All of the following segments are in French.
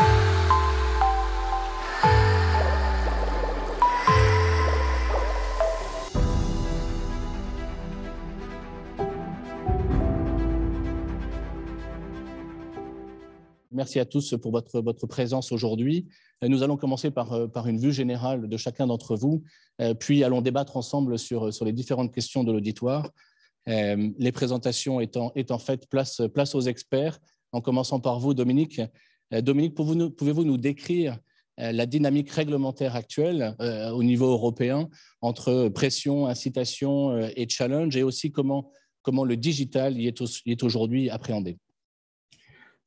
Merci à tous pour votre présence aujourd'hui. Nous allons commencer par une vue générale de chacun d'entre vous, puis allons débattre ensemble sur les différentes questions de l'auditoire. Les présentations étant faites, place aux experts, en commençant par vous, Dominique. Dominique, pouvez-vous nous décrire la dynamique réglementaire actuelle au niveau européen entre pression, incitation et challenge, et aussi comment le digital y est aujourd'hui appréhendé?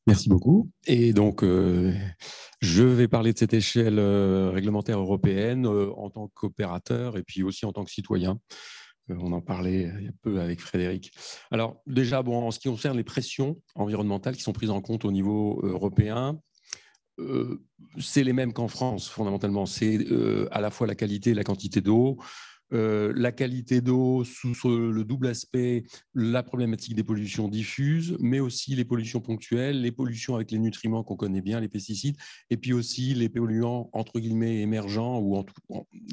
Merci beaucoup. Et donc, je vais parler de cette échelle réglementaire européenne en tant qu'opérateur et puis aussi en tant que citoyen. On en parlait il y a peu avec Frédéric. Alors déjà, en ce qui concerne les pressions environnementales qui sont prises en compte au niveau européen, c'est les mêmes qu'en France, fondamentalement. C'est à la fois la qualité et la quantité d'eau. La qualité d'eau sous le double aspect, la problématique des pollutions diffuses, mais aussi les pollutions ponctuelles, les pollutions avec les nutriments qu'on connaît bien, les pesticides, et puis aussi les polluants entre guillemets émergents ou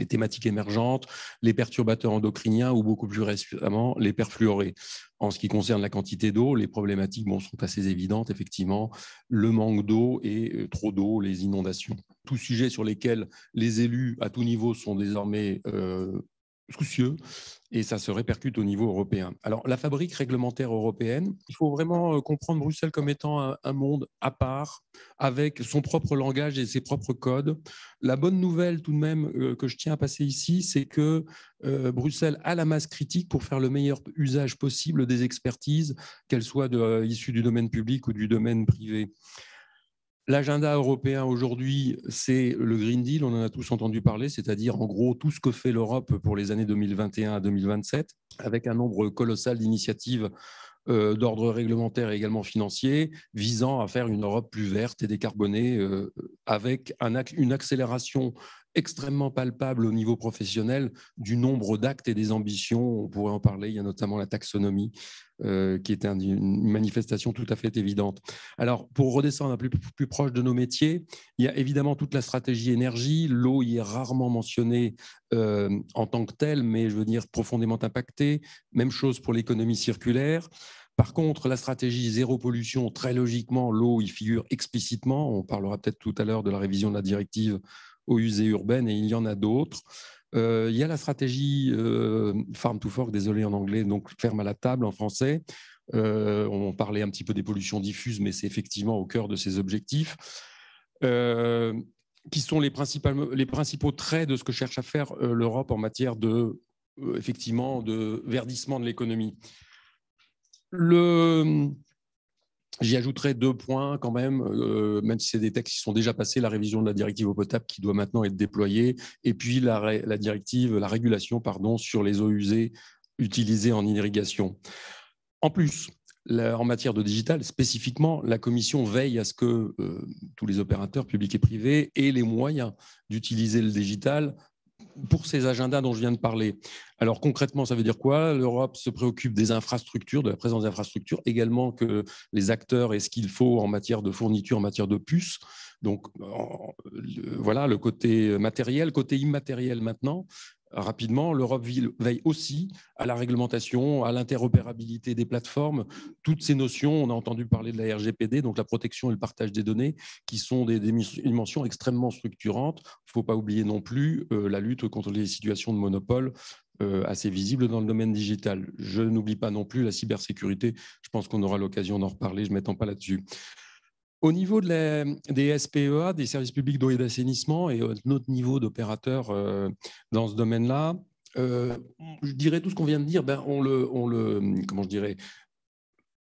les thématiques émergentes, les perturbateurs endocriniens ou beaucoup plus récemment les perfluorés. En ce qui concerne la quantité d'eau, les problématiques sont assez évidentes, effectivement, le manque d'eau et trop d'eau, les inondations. Tous sujets sur lesquels les élus à tout niveau sont désormais soucieux, et ça se répercute au niveau européen. Alors, la fabrique réglementaire européenne, il faut vraiment comprendre Bruxelles comme étant un monde à part, avec son propre langage et ses propres codes. La bonne nouvelle, tout de même, que je tiens à passer ici, c'est que Bruxelles a la masse critique pour faire le meilleur usage possible des expertises, qu'elles soient issues du domaine public ou du domaine privé. L'agenda européen aujourd'hui, c'est le Green Deal, on en a tous entendu parler, c'est-à-dire en gros tout ce que fait l'Europe pour les années 2021 à 2027, avec un nombre colossal d'initiatives d'ordre réglementaire et également financier, visant à faire une Europe plus verte et décarbonée, avec une accélération extrêmement palpable au niveau professionnel du nombre d'actes et des ambitions. On pourrait en parler, il y a notamment la taxonomie, qui est une manifestation tout à fait évidente. Alors, pour redescendre un peu plus proche de nos métiers, il y a évidemment toute la stratégie énergie. L'eau y est rarement mentionnée en tant que telle, mais je veux dire profondément impactée. Même chose pour l'économie circulaire. Par contre, la stratégie zéro pollution, très logiquement, l'eau y figure explicitement. On parlera peut-être tout à l'heure de la révision de la directive eaux usées urbaines, et il y en a d'autres. Il y a la stratégie farm to fork, désolé en anglais, donc ferme à la table en français. On parlait un petit peu des pollutions diffuses, mais c'est effectivement au cœur de ces objectifs. Qui sont les principaux traits de ce que cherche à faire l'Europe en matière effectivement, de verdissement de l'économie. J'y ajouterai 2 points quand même si c'est des textes qui sont déjà passés, la révision de la directive eau potable qui doit maintenant être déployée, et puis la régulation sur les eaux usées utilisées en irrigation. En plus, en matière de digital, spécifiquement, la Commission veille à ce que tous les opérateurs publics et privés aient les moyens d'utiliser le digital pour ces agendas dont je viens de parler. Alors concrètement, ça veut dire quoi? L'Europe se préoccupe des infrastructures, de la présence d'infrastructures, également que les acteurs aient ce qu'il faut en matière de fourniture, en matière de puces. Donc voilà le côté matériel, côté immatériel maintenant. Rapidement, l'Europe veille aussi à la réglementation, à l'interopérabilité des plateformes, toutes ces notions. On a entendu parler de la RGPD, donc la protection et le partage des données, qui sont des dimensions extrêmement structurantes. Il ne faut pas oublier non plus la lutte contre les situations de monopole assez visibles dans le domaine digital. Je n'oublie pas non plus la cybersécurité. Je pense qu'on aura l'occasion d'en reparler, je ne m'étends pas là-dessus. Au niveau des SPEA, des services publics d'eau et d'assainissement, et notre niveau d'opérateur dans ce domaine-là, je dirais tout ce qu'on vient de dire,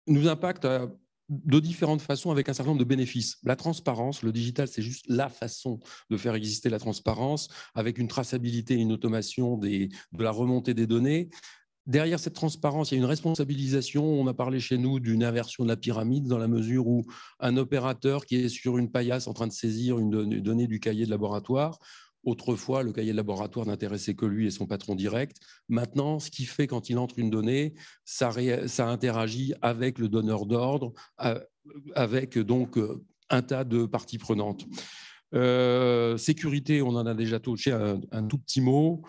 nous impacte de différentes façons avec un certain nombre de bénéfices. La transparence, le digital, c'est juste la façon de faire exister la transparence, avec une traçabilité et une automation de la remontée des données. Derrière cette transparence, il y a une responsabilisation. On a parlé chez nous d'une inversion de la pyramide dans la mesure où un opérateur qui est sur une paillasse en train de saisir une donnée du cahier de laboratoire, autrefois, le cahier de laboratoire n'intéressait que lui et son patron direct. Maintenant, ce qu'il fait quand il entre une donnée, ça interagit avec le donneur d'ordre, avec donc un tas de parties prenantes. Sécurité, on en a déjà touché un tout petit mot.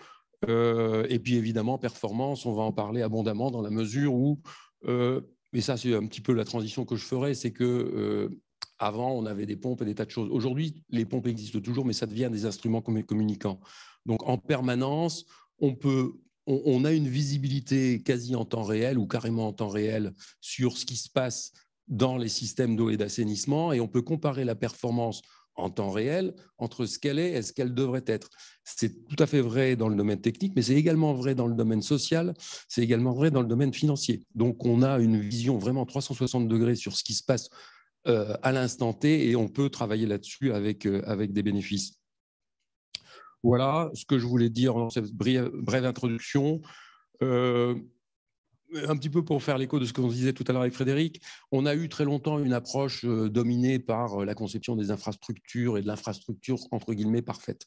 Et puis évidemment, performance, on va en parler abondamment dans la mesure où, et ça c'est un petit peu la transition que je ferai, c'est que avant on avait des pompes et des tas de choses. Aujourd'hui, les pompes existent toujours, mais ça devient des instruments communicants. Donc en permanence, on a une visibilité quasi en temps réel ou carrément en temps réel sur ce qui se passe dans les systèmes d'eau et d'assainissement, et on peut comparer la performance en temps réel entre ce qu'elle est et ce qu'elle devrait être. C'est tout à fait vrai dans le domaine technique, mais c'est également vrai dans le domaine social, c'est également vrai dans le domaine financier. Donc, on a une vision vraiment 360 degrés sur ce qui se passe à l'instant T, et on peut travailler là-dessus avec des bénéfices. Voilà ce que je voulais dire dans cette brève introduction. Un petit peu pour faire l'écho de ce qu'on disait tout à l'heure avec Frédéric, on a eu très longtemps une approche dominée par la conception des infrastructures et de l'infrastructure, entre guillemets, parfaite.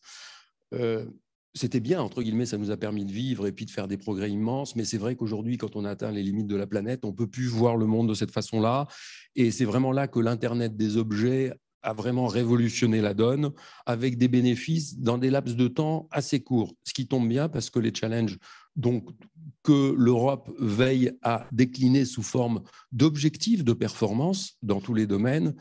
C'était bien, entre guillemets, ça nous a permis de vivre et puis de faire des progrès immenses, mais c'est vrai qu'aujourd'hui, quand on atteint les limites de la planète, on ne peut plus voir le monde de cette façon-là, et c'est vraiment là que l'Internet des objets a vraiment révolutionné la donne, avec des bénéfices dans des laps de temps assez courts, ce qui tombe bien parce que les challenges donc, que l'Europe veille à décliner sous forme d'objectifs de performance dans tous les domaines,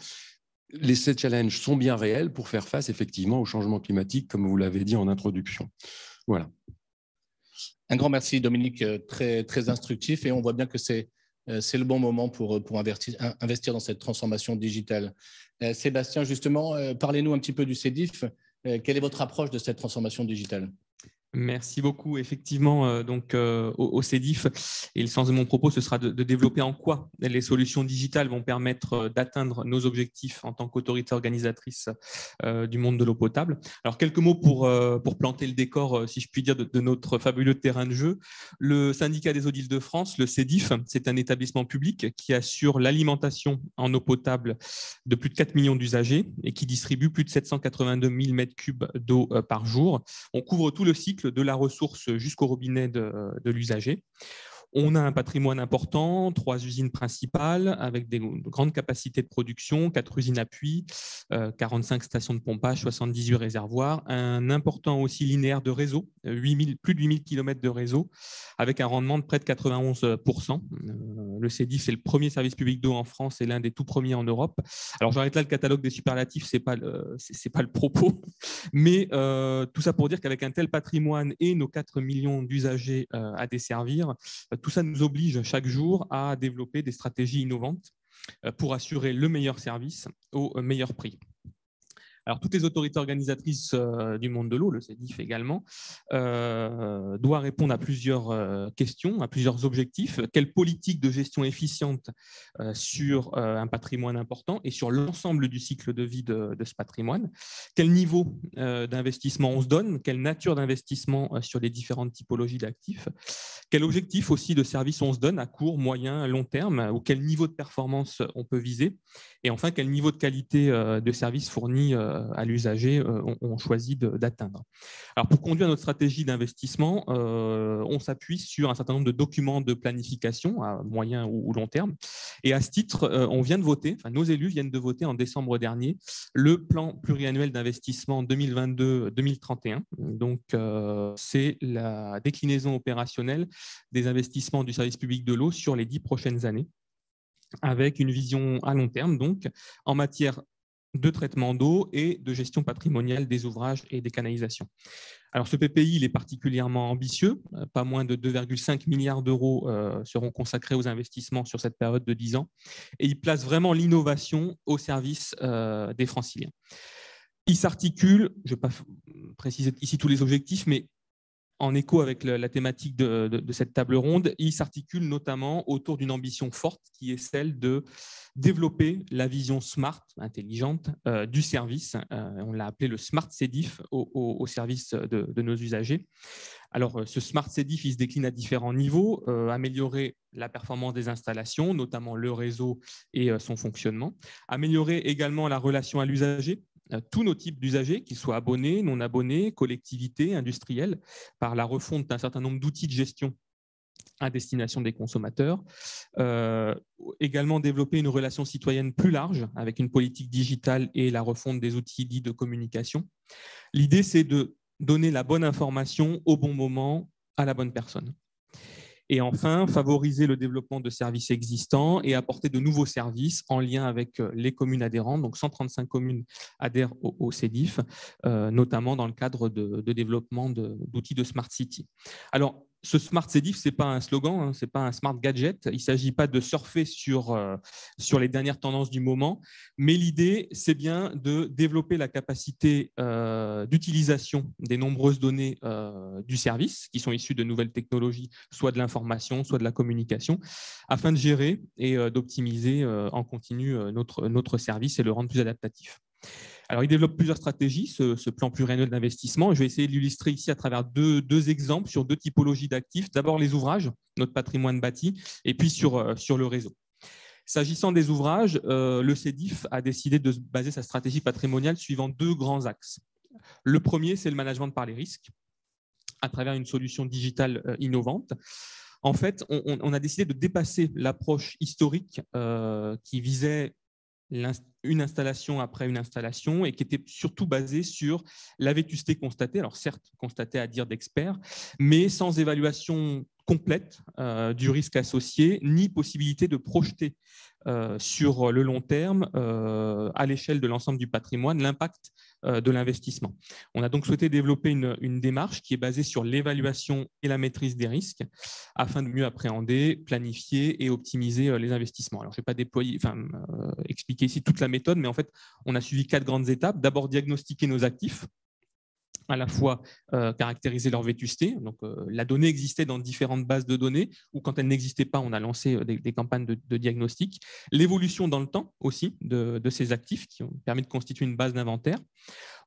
ces challenges sont bien réels pour faire face effectivement au changement climatique, comme vous l'avez dit en introduction. Voilà. Un grand merci, Dominique, très, très instructif, et on voit bien que c'est le bon moment pour investir dans cette transformation digitale. Sébastien, justement, parlez-nous un petit peu du CEDIF. Quelle est votre approche de cette transformation digitale ? Merci beaucoup. Effectivement, au CEDIF, et le sens de mon propos, ce sera de développer en quoi les solutions digitales vont permettre d'atteindre nos objectifs en tant qu'autorité organisatrice du monde de l'eau potable. Alors, quelques mots pour planter le décor, si je puis dire, de notre fabuleux terrain de jeu. Le syndicat des eaux d'Île-de-France, le CEDIF, c'est un établissement public qui assure l'alimentation en eau potable de plus de 4 millions d'usagers et qui distribue plus de 782 000 m3 d'eau par jour. On couvre tout le cycle de la ressource jusqu'au robinet de l'usager. On a un patrimoine important, 3 usines principales avec des grandes capacités de production, 4 usines à puits, 45 stations de pompage, 78 réservoirs, un important aussi linéaire de réseau, plus de 8000 km de réseau, avec un rendement de près de 91%. Le CEDIF, c'est le premier service public d'eau en France et l'un des tout premiers en Europe. Alors, j'arrête là le catalogue des superlatifs, ce n'est pas le propos, mais tout ça pour dire qu'avec un tel patrimoine et nos 4 millions d'usagers à desservir, tout ça nous oblige chaque jour à développer des stratégies innovantes pour assurer le meilleur service au meilleur prix. Alors, toutes les autorités organisatrices du monde de l'eau, le CEDIF également, doit répondre à plusieurs questions, à plusieurs objectifs. Quelle politique de gestion efficiente sur un patrimoine important et sur l'ensemble du cycle de vie de ce patrimoine? Quel niveau d'investissement on se donne? Quelle nature d'investissement sur les différentes typologies d'actifs? Quel objectif aussi de service on se donne à court, moyen, long terme? Ou quel niveau de performance on peut viser? Et enfin, quel niveau de qualité de service fourni à l'usager on choisit d'atteindre. Alors, pour conduire notre stratégie d'investissement, on s'appuie sur un certain nombre de documents de planification à moyen ou long terme. Et à ce titre, on vient de voter, enfin, nos élus viennent de voter en décembre dernier, le plan pluriannuel d'investissement 2022-2031. Donc, c'est la déclinaison opérationnelle des investissements du service public de l'eau sur les 10 prochaines années, avec une vision à long terme, donc, en matière de traitement d'eau et de gestion patrimoniale des ouvrages et des canalisations. Alors, ce PPI, il est particulièrement ambitieux. Pas moins de 2,5 milliards d'euros seront consacrés aux investissements sur cette période de 10 ans. Et il place vraiment l'innovation au service des Franciliens. Il s'articule, je ne vais pas préciser ici tous les objectifs, mais en écho avec la thématique de cette table ronde, il s'articule notamment autour d'une ambition forte qui est celle de développer la vision smart, intelligente, du service. On l'a appelé le Smart CEDIF au service de nos usagers. Alors, ce Smart CEDIF, il se décline à différents niveaux. Améliorer la performance des installations, notamment le réseau et son fonctionnement. Améliorer également la relation à l'usager, tous nos types d'usagers, qu'ils soient abonnés, non abonnés, collectivités, industriels, par la refonte d'un certain nombre d'outils de gestion à destination des consommateurs. Également développer une relation citoyenne plus large avec une politique digitale et la refonte des outils dits de communication. L'idée, c'est de donner la bonne information au bon moment à la bonne personne. Et enfin, favoriser le développement de services existants et apporter de nouveaux services en lien avec les communes adhérentes. Donc, 135 communes adhèrent au CEDIF, notamment dans le cadre de développement d'outils de Smart City. Alors, ce Smart CEDIF, ce n'est pas un slogan, hein, ce n'est pas un smart gadget. Il ne s'agit pas de surfer sur les dernières tendances du moment, mais l'idée, c'est bien de développer la capacité d'utilisation des nombreuses données du service, qui sont issues de nouvelles technologies, soit de l'information, soit de la communication, afin de gérer et d'optimiser en continu notre service et le rendre plus adaptatif. Alors, il développe plusieurs stratégies, ce plan pluriannuel d'investissement. Je vais essayer de l'illustrer ici à travers deux exemples sur deux typologies d'actifs. D'abord, les ouvrages, notre patrimoine bâti, et puis sur le réseau. S'agissant des ouvrages, le CEDIF a décidé de baser sa stratégie patrimoniale suivant deux grands axes. Le premier, c'est le management par les risques, à travers une solution digitale innovante. En fait, on a décidé de dépasser l'approche historique qui visait une installation après une installation et qui était surtout basée sur la vétusté constatée, alors certes constatée à dire d'experts, mais sans évaluation complète du risque associé, ni possibilité de projeter sur le long terme, à l'échelle de l'ensemble du patrimoine, l'impact de l'investissement. On a donc souhaité développer une démarche qui est basée sur l'évaluation et la maîtrise des risques afin de mieux appréhender, planifier et optimiser les investissements. Alors, je ne vais pas expliquer ici toute la méthode, mais en fait, on a suivi 4 grandes étapes. D'abord, diagnostiquer nos actifs, à la fois caractériser leur vétusté. Donc, la donnée existait dans différentes bases de données, ou quand elle n'existait pas, on a lancé des campagnes de diagnostic. L'évolution dans le temps aussi de ces actifs qui ont permis de constituer une base d'inventaire.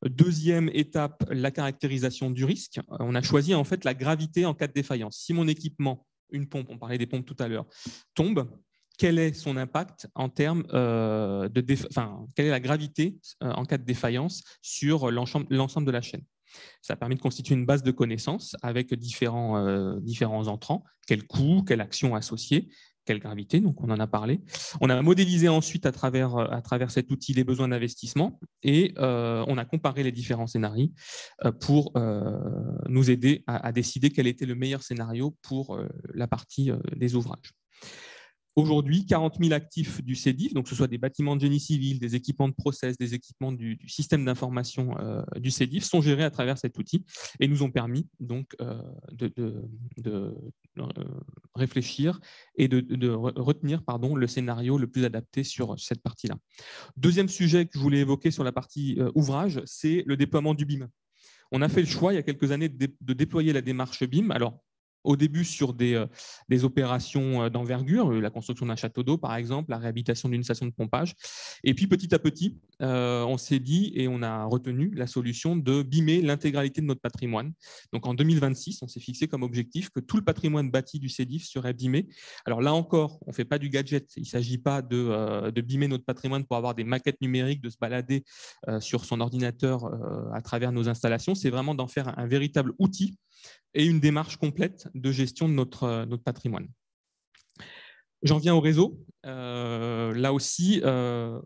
Deuxième étape, la caractérisation du risque. On a choisi en fait la gravité en cas de défaillance. Si mon équipement, une pompe, on parlait des pompes tout à l'heure, tombe, quel est son impact en termes quelle est la gravité en cas de défaillance sur l'ensemble de la chaîne. Ça a permis de constituer une base de connaissances avec différents entrants, quel coût, quelle action associée, quelle gravité, donc on en a parlé. On a modélisé ensuite à travers cet outil les besoins d'investissement et on a comparé les différents scénarios pour nous aider à décider quel était le meilleur scénario pour la partie des ouvrages. Aujourd'hui, 40 000 actifs du CEDIF, donc que ce soit des bâtiments de génie civil, des équipements de process, des équipements du système d'information du CEDIF, sont gérés à travers cet outil et nous ont permis donc de réfléchir et de retenir le scénario le plus adapté sur cette partie-là. Deuxième sujet que je voulais évoquer sur la partie ouvrage, c'est le déploiement du BIM. On a fait le choix il y a quelques années de déployer la démarche BIM. Alors, au début sur des opérations d'envergure, la construction d'un château d'eau par exemple, la réhabilitation d'une station de pompage. Et puis petit à petit, on s'est dit et on a retenu la solution de BIMer l'intégralité de notre patrimoine. Donc en 2026, on s'est fixé comme objectif que tout le patrimoine bâti du CEDIF serait BIMé. Alors là encore, on ne fait pas du gadget, il ne s'agit pas de BIMer notre patrimoine pour avoir des maquettes numériques, de se balader sur son ordinateur à travers nos installations. C'est vraiment d'en faire un véritable outil et une démarche complète de gestion de notre patrimoine. J'en viens au réseau. Là aussi, un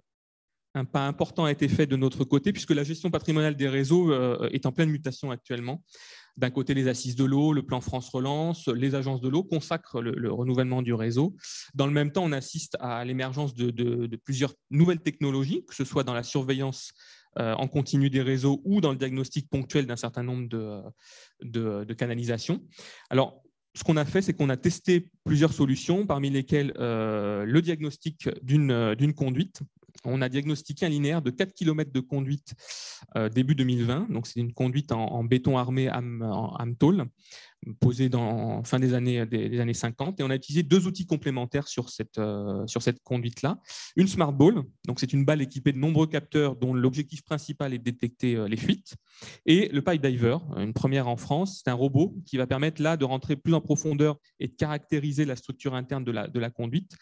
pas important a été fait de notre côté puisque la gestion patrimoniale des réseaux est en pleine mutation actuellement. D'un côté, les assises de l'eau, le plan France Relance, les agences de l'eau consacrent le renouvellement du réseau. Dans le même temps, on assiste à l'émergence de plusieurs nouvelles technologies, que ce soit dans la surveillance en continu des réseaux ou dans le diagnostic ponctuel d'un certain nombre de canalisations. Alors, ce qu'on a fait, c'est qu'on a testé plusieurs solutions, parmi lesquelles le diagnostic d'une conduite. On a diagnostiqué un linéaire de 4 km de conduite début 2020. Donc, c'est une conduite en béton armé Amtol, posée en fin des années 50. Et on a utilisé 2 outils complémentaires sur cette conduite-là. Une Smart Ball, donc c'est une balle équipée de nombreux capteurs dont l'objectif principal est de détecter les fuites. Et le Pipe Diver, une première en France, c'est un robot qui va permettre là de rentrer plus en profondeur et de caractériser la structure interne de la conduite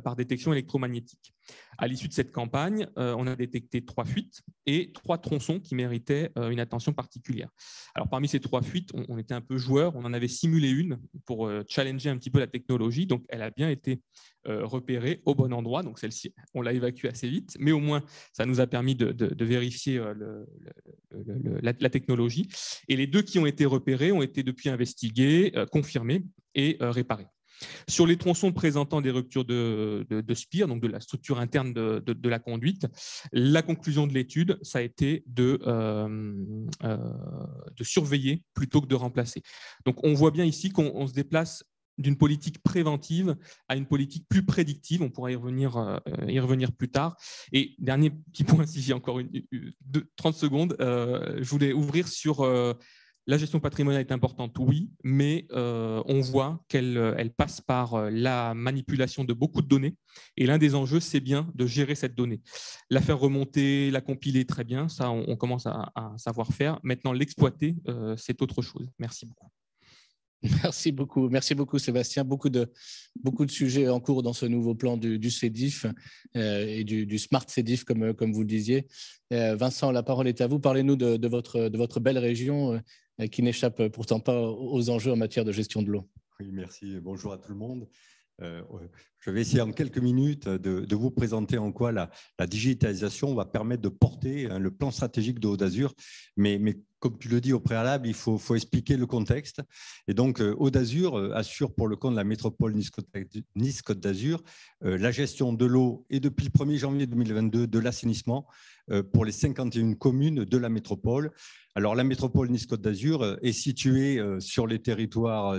par détection électromagnétique. À l'issue de cette campagne, on a détecté 3 fuites et 3 tronçons qui méritaient une attention particulière. Alors, parmi ces 3 fuites, on était un peu joueurs, on en avait simulé une pour challenger un petit peu la technologie. Donc, elle a bien été repérée au bon endroit. Donc, celle-ci, on l'a évacuée assez vite, mais au moins, ça nous a permis de vérifier la technologie. Et les 2 qui ont été repérés ont été depuis investigués, confirmés et réparés. Sur les tronçons présentant des ruptures de spire, donc de la structure interne de la conduite, la conclusion de l'étude, ça a été de surveiller plutôt que de remplacer. Donc, on voit bien ici qu'on se déplace d'une politique préventive à une politique plus prédictive. On pourra y revenir plus tard. Et dernier petit point, si j'ai encore 30 secondes, je voulais ouvrir sur... la gestion patrimoniale est importante, oui, mais on voit qu'elle passe par la manipulation de beaucoup de données. Et l'un des enjeux, c'est bien de gérer cette donnée. La faire remonter, la compiler, très bien, ça, on commence à savoir faire. Maintenant, l'exploiter, c'est autre chose. Merci beaucoup. Merci beaucoup Sébastien. Beaucoup de sujets en cours dans ce nouveau plan du CEDIF et du Smart CEDIF, comme vous le disiez. Vincent, la parole est à vous. Parlez-nous de votre belle région qui n'échappe pourtant pas aux enjeux en matière de gestion de l'eau. Oui, merci. Bonjour à tout le monde. Je vais essayer en quelques minutes de vous présenter en quoi la digitalisation va permettre de porter le plan stratégique de Haute d'Azur. Mais comme tu le dis au préalable, il faut expliquer le contexte. Et donc, Haute d'Azur assure pour le compte de la métropole Nice-Côte d'Azur la gestion de l'eau et depuis le 1er janvier 2022 de l'assainissement pour les 51 communes de la métropole. Alors, la métropole Nice-Côte d'Azur est située sur les territoires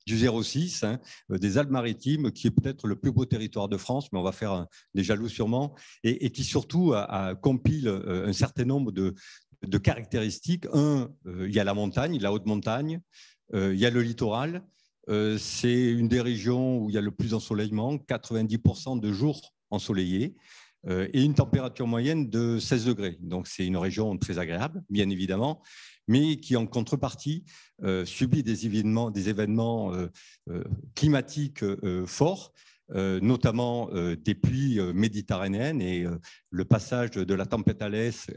du 06, des Alpes-Maritimes, qui est peut-être le plus beau territoire de France, mais on va faire des jaloux sûrement, et qui surtout compile un certain nombre de caractéristiques. Il y a la montagne, la haute montagne, il y a le littoral. C'est une des régions où il y a le plus d'ensoleillement, 90% de jours ensoleillés, et une température moyenne de 16 degrés. Donc, c'est une région très agréable, bien évidemment, mais qui, en contrepartie, subit des événements climatiques forts, notamment des pluies méditerranéennes et le passage de la tempête Alex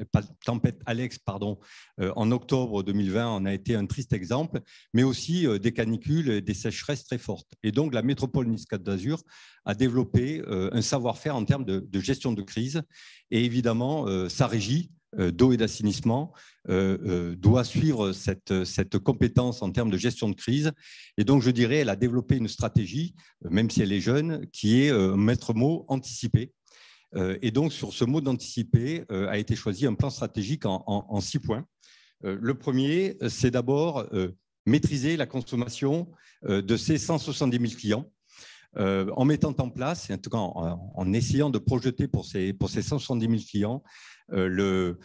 en octobre 2020 en a été un triste exemple, mais aussi des canicules et des sécheresses très fortes. Et donc, la métropole Nice-Côte d'Azur a développé un savoir-faire en termes de gestion de crise et évidemment, sa régie d'eau et d'assainissement doit suivre cette compétence en termes de gestion de crise. Et donc, je dirais, elle a développé une stratégie, même si elle est jeune, qui est maître mot anticipé. Et donc, sur ce mot d'anticiper, a été choisi un plan stratégique en 6 points. Le premier, c'est d'abord maîtriser la consommation de ces 170 000 clients. En mettant en place, en tout cas en essayant de projeter pour ces 170 000 clients, je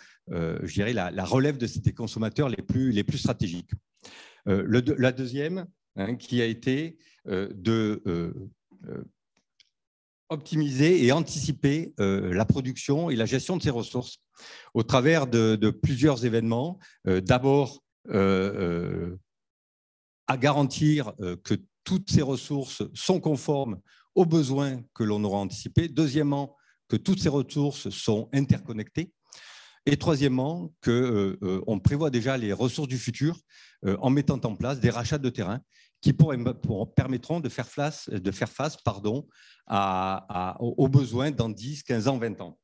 dirais la relève des consommateurs les plus stratégiques. La deuxième, qui a été optimiser et anticiper la production et la gestion de ces ressources au travers de plusieurs événements. D'abord, à garantir que toutes ces ressources sont conformes aux besoins que l'on aura anticipés. Deuxièmement, que toutes ces ressources sont interconnectées. Et troisièmement, qu'on prévoit déjà les ressources du futur en mettant en place des rachats de terrain qui permettront de faire face aux besoins dans 10, 15 ans, 20 ans.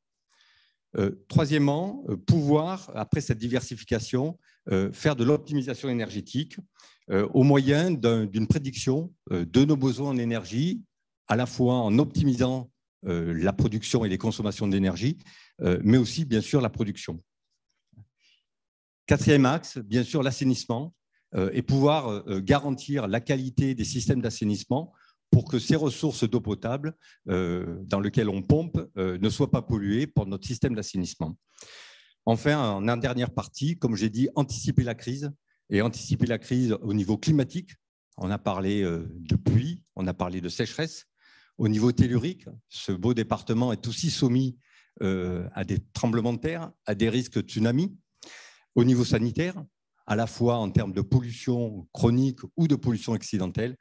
Troisièmement, pouvoir, après cette diversification, faire de l'optimisation énergétique au moyen d'une prédiction de nos besoins en énergie, à la fois en optimisant la production et les consommations d'énergie, mais aussi, bien sûr, la production. Quatrième axe, bien sûr, l'assainissement et pouvoir garantir la qualité des systèmes d'assainissement pour que ces ressources d'eau potable dans lesquelles on pompe ne soient pas polluées par notre système d'assainissement. Enfin, en dernière partie, comme j'ai dit, anticiper la crise et anticiper la crise au niveau climatique. On a parlé de pluie, on a parlé de sécheresse. Au niveau tellurique, ce beau département est aussi soumis à des tremblements de terre, à des risques de tsunami. Au niveau sanitaire, à la fois en termes de pollution chronique ou de pollution accidentelle.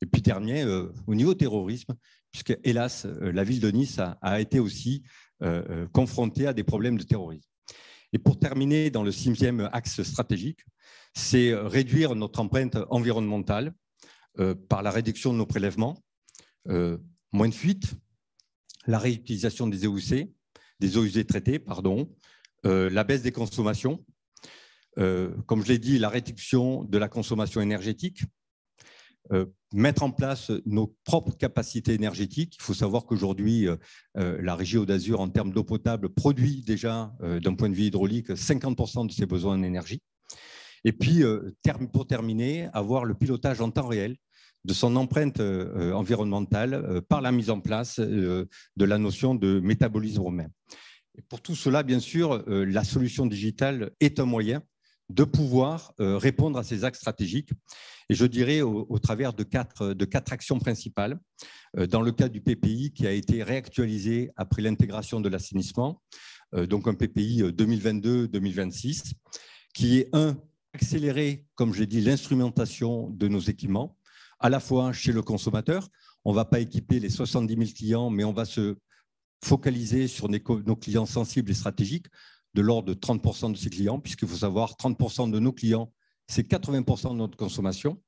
Et puis dernier, au niveau terrorisme, puisque hélas, la ville de Nice a été aussi confrontée à des problèmes de terrorisme. Et pour terminer, dans le 6e axe stratégique, c'est réduire notre empreinte environnementale par la réduction de nos prélèvements, moins de fuites, la réutilisation des eaux usées traitées, la baisse des consommations, comme je l'ai dit, la réduction de la consommation énergétique, mettre en place nos propres capacités énergétiques. Il faut savoir qu'aujourd'hui, la régie Hauts d'Azur, en termes d'eau potable, produit déjà, d'un point de vue hydraulique, 50% de ses besoins en énergie. Et puis, pour terminer, avoir le pilotage en temps réel de son empreinte environnementale par la mise en place de la notion de métabolisme romain. Et pour tout cela, bien sûr, la solution digitale est un moyen de pouvoir répondre à ces axes stratégiques. Et je dirais au travers de quatre actions principales. Dans le cas du PPI qui a été réactualisé après l'intégration de l'assainissement, donc un PPI 2022-2026, qui est accélérer, comme j'ai dit, l'instrumentation de nos équipements, à la fois chez le consommateur. On ne va pas équiper les 70 000 clients, mais on va se focaliser sur nos clients sensibles et stratégiques, de l'ordre de 30% de ces clients, puisqu'il faut savoir 30% de nos clients, c'est 80% de notre consommation.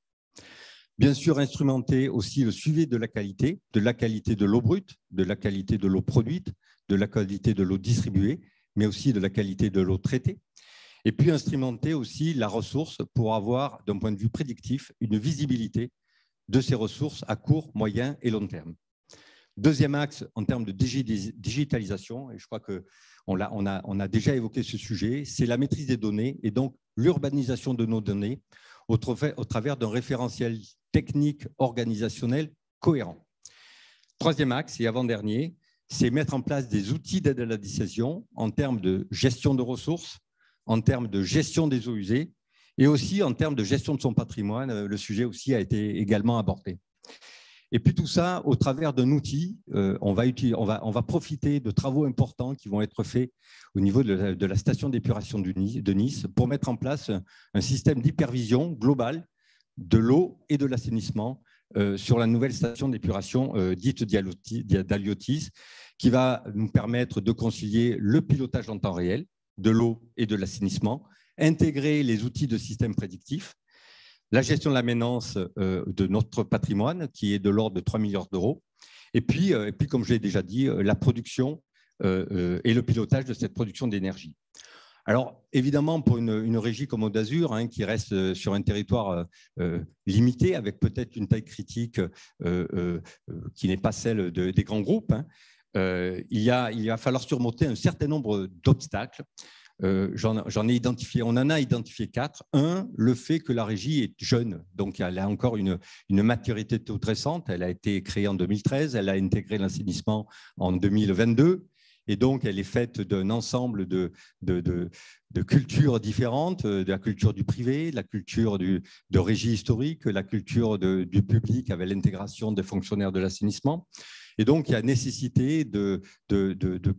Bien sûr, instrumenter aussi le suivi de la qualité de l'eau brute, de la qualité de l'eau produite, de la qualité de l'eau distribuée, mais aussi de la qualité de l'eau traitée. Et puis instrumenter aussi la ressource pour avoir, d'un point de vue prédictif, une visibilité de ces ressources à court, moyen et long terme. Deuxième axe en termes de digitalisation, et je crois qu'on a déjà évoqué ce sujet, c'est la maîtrise des données et donc l'urbanisation de nos données au travers d'un référentiel technique organisationnel cohérent. Troisième axe et avant-dernier, c'est mettre en place des outils d'aide à la décision en termes de gestion de ressources, en termes de gestion des eaux usées et aussi en termes de gestion de son patrimoine. Le sujet aussi a été également abordé. Et puis tout ça, au travers d'un outil, on va profiter de travaux importants qui vont être faits au niveau de la station d'épuration de Nice pour mettre en place un système d'hypervision globale de l'eau et de l'assainissement sur la nouvelle station d'épuration dite d'Haliotis, qui va nous permettre de concilier le pilotage en temps réel de l'eau et de l'assainissement, intégrer les outils de système prédictif, la gestion de la maintenance de notre patrimoine, qui est de l'ordre de 3 milliards d'euros, et puis, comme je l'ai déjà dit, la production et le pilotage de cette production d'énergie. Alors, évidemment, pour une régie comme Hauts d'Azur, qui reste sur un territoire limité, avec peut-être une taille critique qui n'est pas celle des grands groupes, il va falloir surmonter un certain nombre d'obstacles. On en a identifié 4. Un, le fait que la régie est jeune, donc elle a encore une maturité toute récente. Elle a été créée en 2013, elle a intégré l'assainissement en 2022, et donc elle est faite d'un ensemble de cultures différentes, de la culture du privé, de la culture de régie historique, la culture du public avec l'intégration des fonctionnaires de l'assainissement. Et donc, il y a nécessité de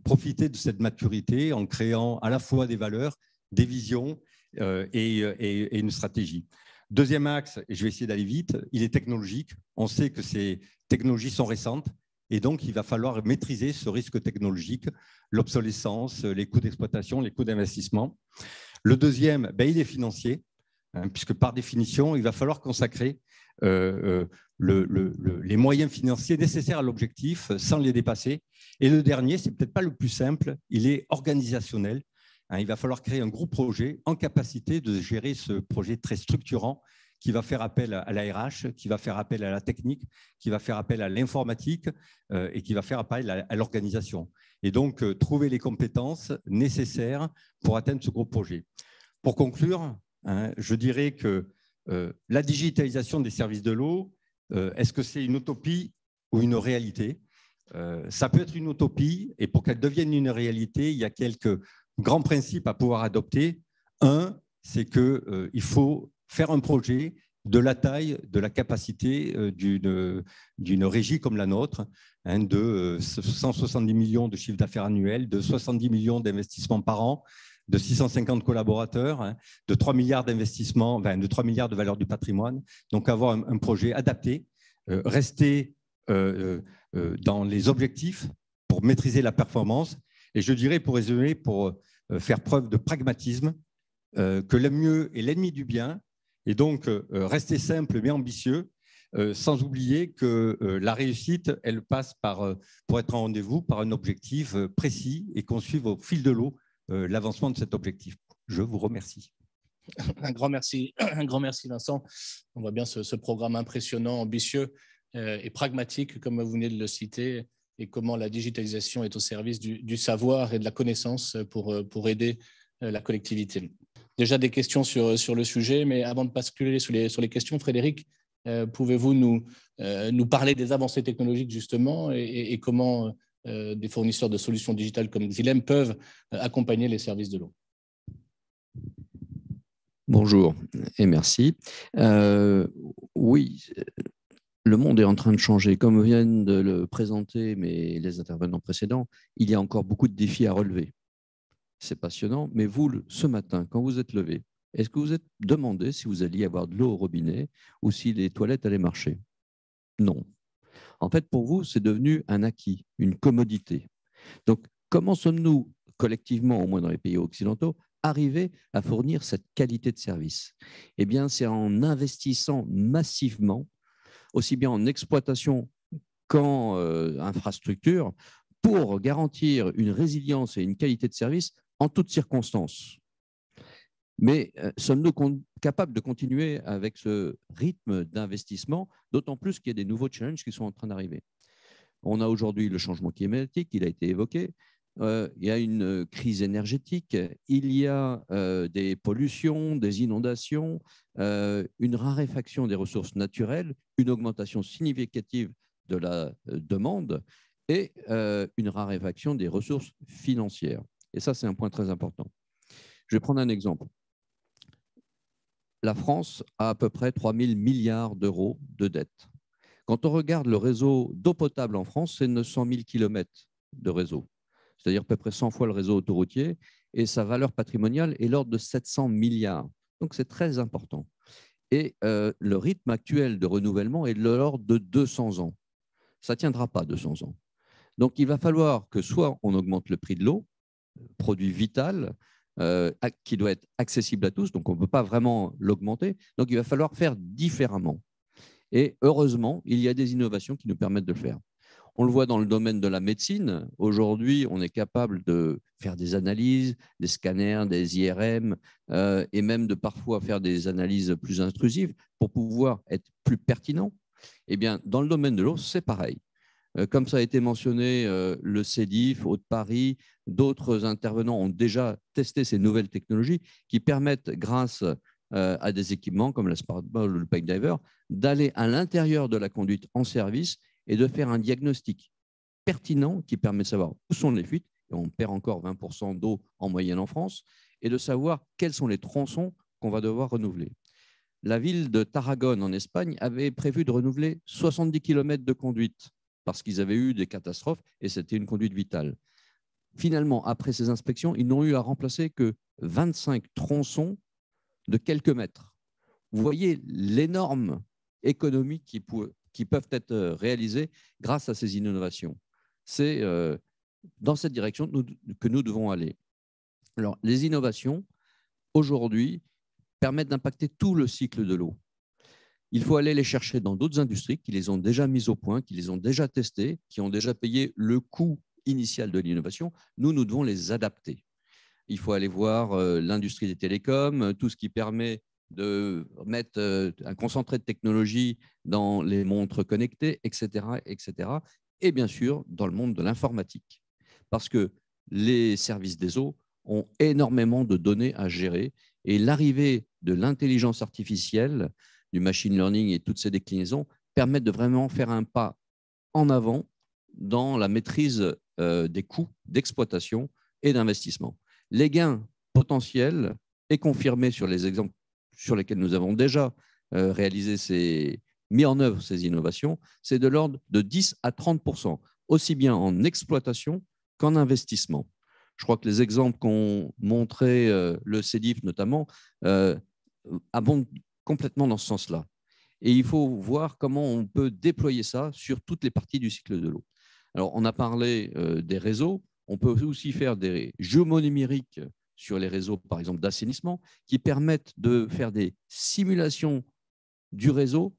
profiter de cette maturité en créant à la fois des valeurs, des visions et une stratégie. Deuxième axe, et je vais essayer d'aller vite, il est technologique. On sait que ces technologies sont récentes et donc il va falloir maîtriser ce risque technologique, l'obsolescence, les coûts d'exploitation, les coûts d'investissement. Le deuxième, il est financier, puisque par définition, il va falloir consacrer les moyens financiers nécessaires à l'objectif sans les dépasser. Et le dernier, c'est peut-être pas le plus simple, il est organisationnel. Il va falloir créer un gros projet en capacité de gérer ce projet très structurant qui va faire appel à la RH, qui va faire appel à la technique, qui va faire appel à l'informatique et qui va faire appel à l'organisation. Et donc, trouver les compétences nécessaires pour atteindre ce gros projet. Pour conclure, je dirais que la digitalisation des services de l'eau, est-ce que c'est une utopie ou une réalité? Ça peut être une utopie, et pour qu'elle devienne une réalité, il y a quelques grands principes à pouvoir adopter. Un, c'est qu'il faut faire un projet de la taille, de la capacité d'une régie comme la nôtre, de 170 millions de chiffre d'affaires annuel, de 70 millions d'investissements par an, de 650 collaborateurs, de 3 milliards d'investissements, de 3 milliards de valeur du patrimoine. Donc, avoir un projet adapté rester dans les objectifs pour maîtriser la performance. Et je dirais, pour résumer, pour faire preuve de pragmatisme, que le mieux est l'ennemi du bien, et donc rester simple mais ambitieux, sans oublier que la réussite, elle passe par, pour être en rendez-vous, par un objectif précis et qu'on suive au fil de l'eau l'avancement de cet objectif. Je vous remercie. Un grand merci, Vincent. On voit bien ce programme impressionnant, ambitieux et pragmatique, comme vous venez de le citer, et comment la digitalisation est au service du savoir et de la connaissance pour aider la collectivité. Déjà des questions sur le sujet, mais avant de basculer sur les questions, Frédéric, pouvez-vous nous parler des avancées technologiques justement et comment des fournisseurs de solutions digitales comme Xylem peuvent accompagner les services de l'eau? Bonjour et merci. Oui, le monde est en train de changer. Comme viennent de le présenter les intervenants précédents, il y a encore beaucoup de défis à relever. C'est passionnant, mais vous, ce matin, quand vous êtes levé, est-ce que vous êtes demandé si vous alliez avoir de l'eau au robinet ou si les toilettes allaient marcher? Non. En fait, pour vous, c'est devenu un acquis, une commodité. Donc, comment sommes-nous collectivement, au moins dans les pays occidentaux, arriver à fournir cette qualité de service? Eh bien, c'est en investissant massivement, aussi bien en exploitation qu'en infrastructure, pour garantir une résilience et une qualité de service en toutes circonstances. Mais sommes-nous capables de continuer avec ce rythme d'investissement, d'autant plus qu'il y a des nouveaux challenges qui sont en train d'arriver? On a aujourd'hui le changement climatique, il a été évoqué. Il y a une crise énergétique, il y a des pollutions, des inondations, une raréfaction des ressources naturelles, une augmentation significative de la demande et une raréfaction des ressources financières. Et ça, c'est un point très important. Je vais prendre un exemple. La France a à peu près 3 000 milliards d'euros de dettes. Quand on regarde le réseau d'eau potable en France, c'est 900 000 kilomètres de réseau, c'est-à-dire à peu près 100 fois le réseau autoroutier, et sa valeur patrimoniale est l'ordre de 700 milliards. Donc, c'est très important. Et le rythme actuel de renouvellement est de l'ordre de 200 ans. Ça ne tiendra pas 200 ans. Donc, il va falloir que soit on augmente le prix de l'eau, produit vital, qui doit être accessible à tous, donc on ne peut pas vraiment l'augmenter. Donc, il va falloir faire différemment. Et heureusement, il y a des innovations qui nous permettent de le faire. On le voit dans le domaine de la médecine. Aujourd'hui, on est capable de faire des analyses, des scanners, des IRM, et même de parfois faire des analyses plus intrusives pour pouvoir être plus pertinent. Eh bien, dans le domaine de l'eau, c'est pareil. Comme ça a été mentionné, le CEDIF, Haute-Paris, d'autres intervenants ont déjà testé ces nouvelles technologies qui permettent, grâce à des équipements comme la Sparkball ou le Pipe Diver, d'aller à l'intérieur de la conduite en service et de faire un diagnostic pertinent qui permet de savoir où sont les fuites, et on perd encore 20% d'eau en moyenne en France, et de savoir quels sont les tronçons qu'on va devoir renouveler. La ville de Tarragone en Espagne avait prévu de renouveler 70 km de conduite parce qu'ils avaient eu des catastrophes et c'était une conduite vitale. Finalement, après ces inspections, ils n'ont eu à remplacer que 25 tronçons de quelques mètres. Vous voyez l'énorme économie qui peuvent être réalisées grâce à ces innovations. C'est dans cette direction que nous devons aller. Alors, les innovations, aujourd'hui, permettent d'impacter tout le cycle de l'eau. Il faut aller les chercher dans d'autres industries qui les ont déjà mises au point, qui les ont déjà testées, qui ont déjà payé le coût initial de l'innovation. Nous devons les adapter. Il faut aller voir l'industrie des télécoms, tout ce qui permet de mettre un concentré de technologie dans les montres connectées, etc., etc. Et bien sûr, dans le monde de l'informatique. Parce que les services des eaux ont énormément de données à gérer et l'arrivée de l'intelligence artificielle, du machine learning et toutes ces déclinaisons permettent de vraiment faire un pas en avant dans la maîtrise des coûts d'exploitation et d'investissement. Les gains potentiels et confirmés sur les exemples sur lesquels nous avons déjà mis en œuvre ces innovations, c'est de l'ordre de 10 à 30%, aussi bien en exploitation qu'en investissement. Je crois que les exemples qu'ont montré le CEDIF notamment abondent complètement dans ce sens-là. Et il faut voir comment on peut déployer ça sur toutes les parties du cycle de l'eau. Alors, on a parlé des réseaux. On peut aussi faire des jumeaux numériques sur les réseaux, par exemple, d'assainissement, qui permettent de faire des simulations du réseau,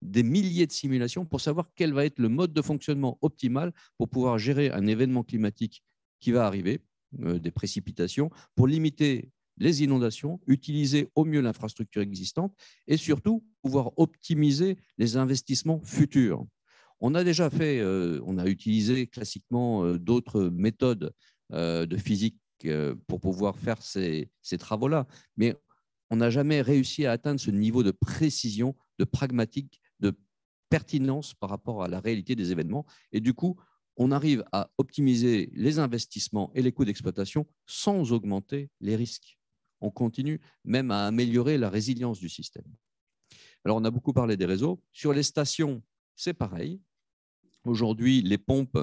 des milliers de simulations pour savoir quel va être le mode de fonctionnement optimal pour pouvoir gérer un événement climatique qui va arriver, des précipitations, pour limiter les inondations, utiliser au mieux l'infrastructure existante et surtout pouvoir optimiser les investissements futurs. On a déjà fait, on a utilisé classiquement d'autres méthodes de physique pour pouvoir faire ces travaux-là, mais on n'a jamais réussi à atteindre ce niveau de précision, de pragmatique, de pertinence par rapport à la réalité des événements. Et du coup, on arrive à optimiser les investissements et les coûts d'exploitation sans augmenter les risques. On continue même à améliorer la résilience du système. Alors, on a beaucoup parlé des réseaux. Sur les stations, c'est pareil. Aujourd'hui, les pompes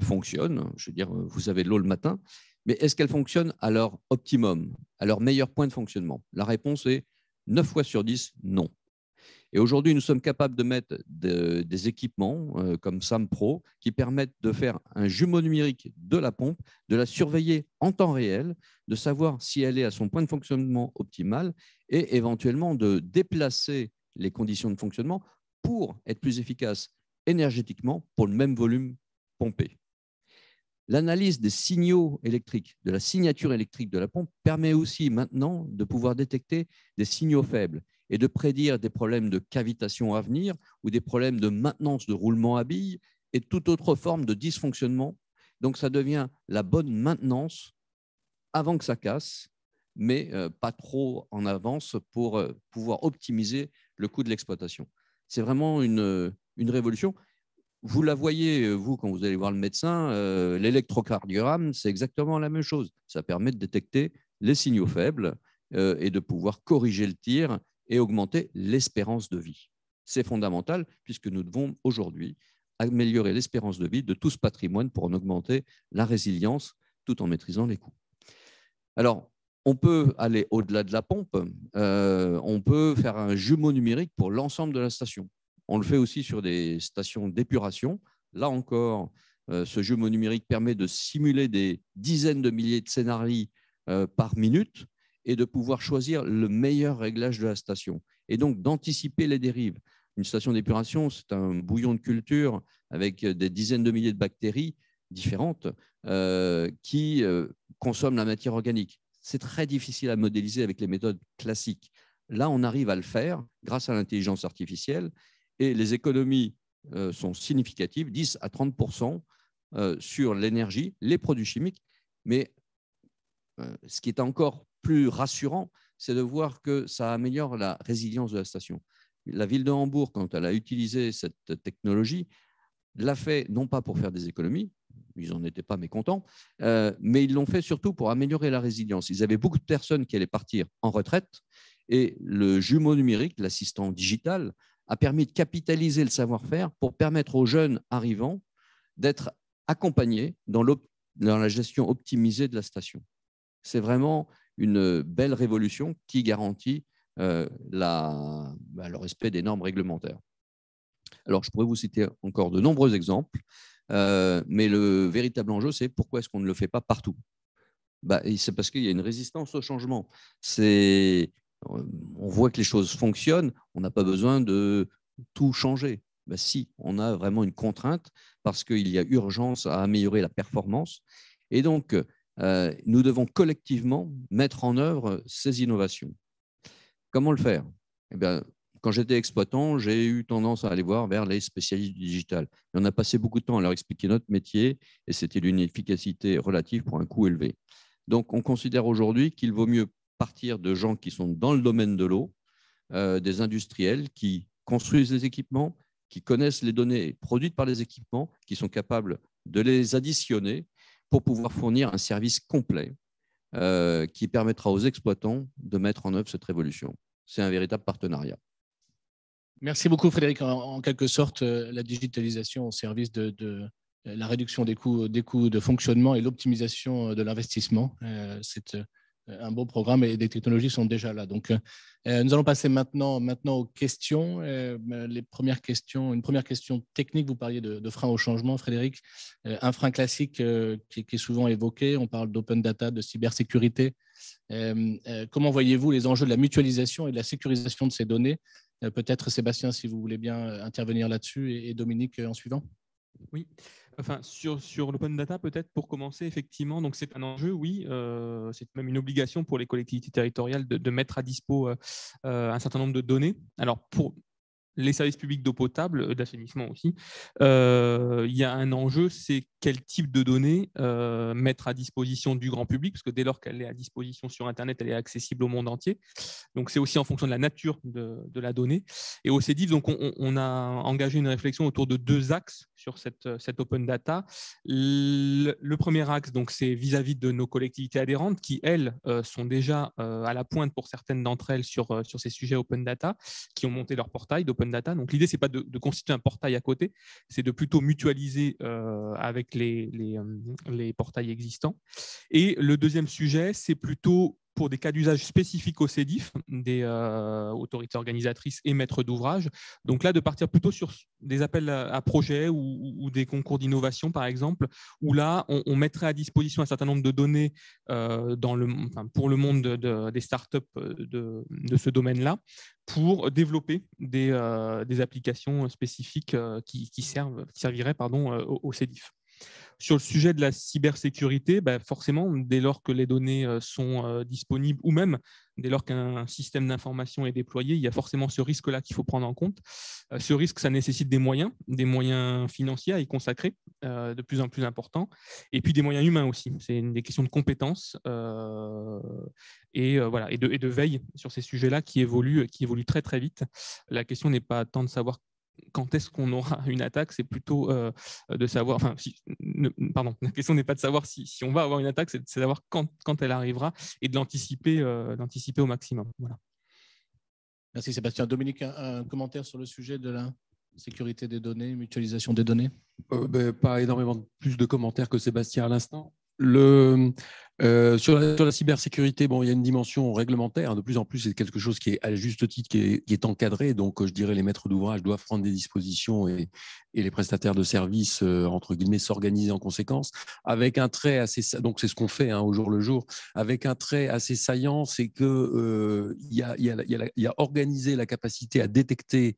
fonctionnent. Je veux dire, vous avez de l'eau le matin. Mais est-ce qu'elles fonctionnent à leur optimum, à leur meilleur point de fonctionnement? La réponse est 9 fois sur 10, non. Et aujourd'hui, nous sommes capables de mettre des équipements comme SAMPro qui permettent de faire un jumeau numérique de la pompe, de la surveiller en temps réel, de savoir si elle est à son point de fonctionnement optimal et éventuellement de déplacer les conditions de fonctionnement pour être plus efficace énergétiquement pour le même volume pompé. L'analyse des signaux électriques, de la signature électrique de la pompe, permet aussi maintenant de pouvoir détecter des signaux faibles et de prédire des problèmes de cavitation à venir ou des problèmes de maintenance de roulement à billes et toute autre forme de dysfonctionnement. Donc, ça devient la bonne maintenance avant que ça casse, mais pas trop en avance pour pouvoir optimiser le coût de l'exploitation. C'est vraiment une révolution. Vous la voyez, vous, quand vous allez voir le médecin, l'électrocardiogramme, c'est exactement la même chose. Ça permet de détecter les signaux faibles et de pouvoir corriger le tir et augmenter l'espérance de vie. C'est fondamental puisque nous devons aujourd'hui améliorer l'espérance de vie de tout ce patrimoine pour en augmenter la résilience tout en maîtrisant les coûts. Alors, on peut aller au-delà de la pompe, on peut faire un jumeau numérique pour l'ensemble de la station. On le fait aussi sur des stations d'épuration. Là encore, ce jumeau numérique permet de simuler des dizaines de milliers de scénarios par minute et de pouvoir choisir le meilleur réglage de la station et donc d'anticiper les dérives. Une station d'épuration, c'est un bouillon de culture avec des dizaines de milliers de bactéries différentes qui consomment la matière organique. C'est très difficile à modéliser avec les méthodes classiques. Là, on arrive à le faire grâce à l'intelligence artificielle. Et les économies sont significatives, 10 à 30% sur l'énergie, les produits chimiques. Mais ce qui est encore plus rassurant, c'est de voir que ça améliore la résilience de la station. La ville de Hambourg, quand elle a utilisé cette technologie, l'a fait non pas pour faire des économies, ils n'en étaient pas mécontents, mais ils l'ont fait surtout pour améliorer la résilience. Ils avaient beaucoup de personnes qui allaient partir en retraite et le jumeau numérique, l'assistant digital, a permis de capitaliser le savoir-faire pour permettre aux jeunes arrivants d'être accompagnés dans la gestion optimisée de la station. C'est vraiment une belle révolution qui garantit le respect des normes réglementaires. Alors, je pourrais vous citer encore de nombreux exemples, mais le véritable enjeu, c'est pourquoi est-ce qu'on ne le fait pas partout? C'est parce qu'il y a une résistance au changement. On voit que les choses fonctionnent, on n'a pas besoin de tout changer. Si, on a vraiment une contrainte parce qu'il y a urgence à améliorer la performance. Et donc, nous devons collectivement mettre en œuvre ces innovations. Comment le faire? Quand j'étais exploitant, j'ai eu tendance à aller voir vers les spécialistes du digital. Et on a passé beaucoup de temps à leur expliquer notre métier et c'était d'une efficacité relative pour un coût élevé. Donc, on considère aujourd'hui qu'il vaut mieux partir de gens qui sont dans le domaine de l'eau, des industriels qui construisent les équipements, qui connaissent les données produites par les équipements, qui sont capables de les additionner pour pouvoir fournir un service complet qui permettra aux exploitants de mettre en œuvre cette révolution. C'est un véritable partenariat. Merci beaucoup, Frédéric. En quelque sorte, la digitalisation au service de la réduction des coûts de fonctionnement et l'optimisation de l'investissement, c'est un beau programme et des technologies sont déjà là. Donc, nous allons passer maintenant aux questions. Une première question technique, vous parliez de frein au changement, Frédéric. Un frein classique qui est souvent évoqué, on parle d'open data, de cybersécurité. Comment voyez-vous les enjeux de la mutualisation et de la sécurisation de ces données? Peut-être Sébastien, si vous voulez bien intervenir là-dessus, et Dominique en suivant. Oui, enfin, sur l'open data, peut-être pour commencer, effectivement, donc c'est un enjeu, oui, c'est même une obligation pour les collectivités territoriales de mettre à dispo un certain nombre de données. Alors, pour les services publics d'eau potable, d'assainissement aussi, il y a un enjeu, c'est quel type de données mettre à disposition du grand public, parce que dès lors qu'elle est à disposition sur Internet, elle est accessible au monde entier. Donc, c'est aussi en fonction de la nature de la donnée. Et au CEDIF, donc, on a engagé une réflexion autour de 2 axes sur cette open data. Le premier axe, donc, c'est vis-à-vis de nos collectivités adhérentes qui, elles, sont déjà à la pointe pour certaines d'entre elles sur ces sujets open data, qui ont monté leur portail d'open data. Donc, l'idée, ce n'est pas de constituer un portail à côté, c'est de plutôt mutualiser avec les portails existants. Et le deuxième sujet, c'est plutôt pour des cas d'usage spécifiques au CEDIF, des autorités organisatrices et maîtres d'ouvrage. Donc là, de partir plutôt sur des appels à projets ou des concours d'innovation, par exemple, où là, on mettrait à disposition un certain nombre de données pour le monde des startups de ce domaine-là, pour développer des applications spécifiques qui serviraient au CEDIF. Sur le sujet de la cybersécurité, forcément, dès lors que les données sont disponibles ou même dès lors qu'un système d'information est déployé, il y a forcément ce risque-là qu'il faut prendre en compte. Ce risque, ça nécessite des moyens financiers à y consacrer, de plus en plus importants, et puis des moyens humains aussi. C'est des questions de compétences et de veille sur ces sujets-là qui évoluent très, très vite. La question n'est pas tant de savoir quand est-ce qu'on aura une attaque, c'est plutôt de savoir, la question n'est pas de savoir si on va avoir une attaque, c'est de savoir quand elle arrivera et de l'anticiper au maximum. Voilà. Merci Sébastien. Dominique, un commentaire sur le sujet de la sécurité des données, mutualisation des données? Pas énormément plus de commentaires que Sébastien à l'instant. Sur la cybersécurité, il y a une dimension réglementaire. De plus en plus, c'est quelque chose qui est à juste titre qui est encadré. Donc, je dirais les maîtres d'ouvrage doivent prendre des dispositions et les prestataires de services, entre guillemets, s'organiser en conséquence. Avec un trait assez, donc c'est ce qu'on fait au jour le jour. Avec un trait assez saillant, c'est que il y a organisé la capacité à détecter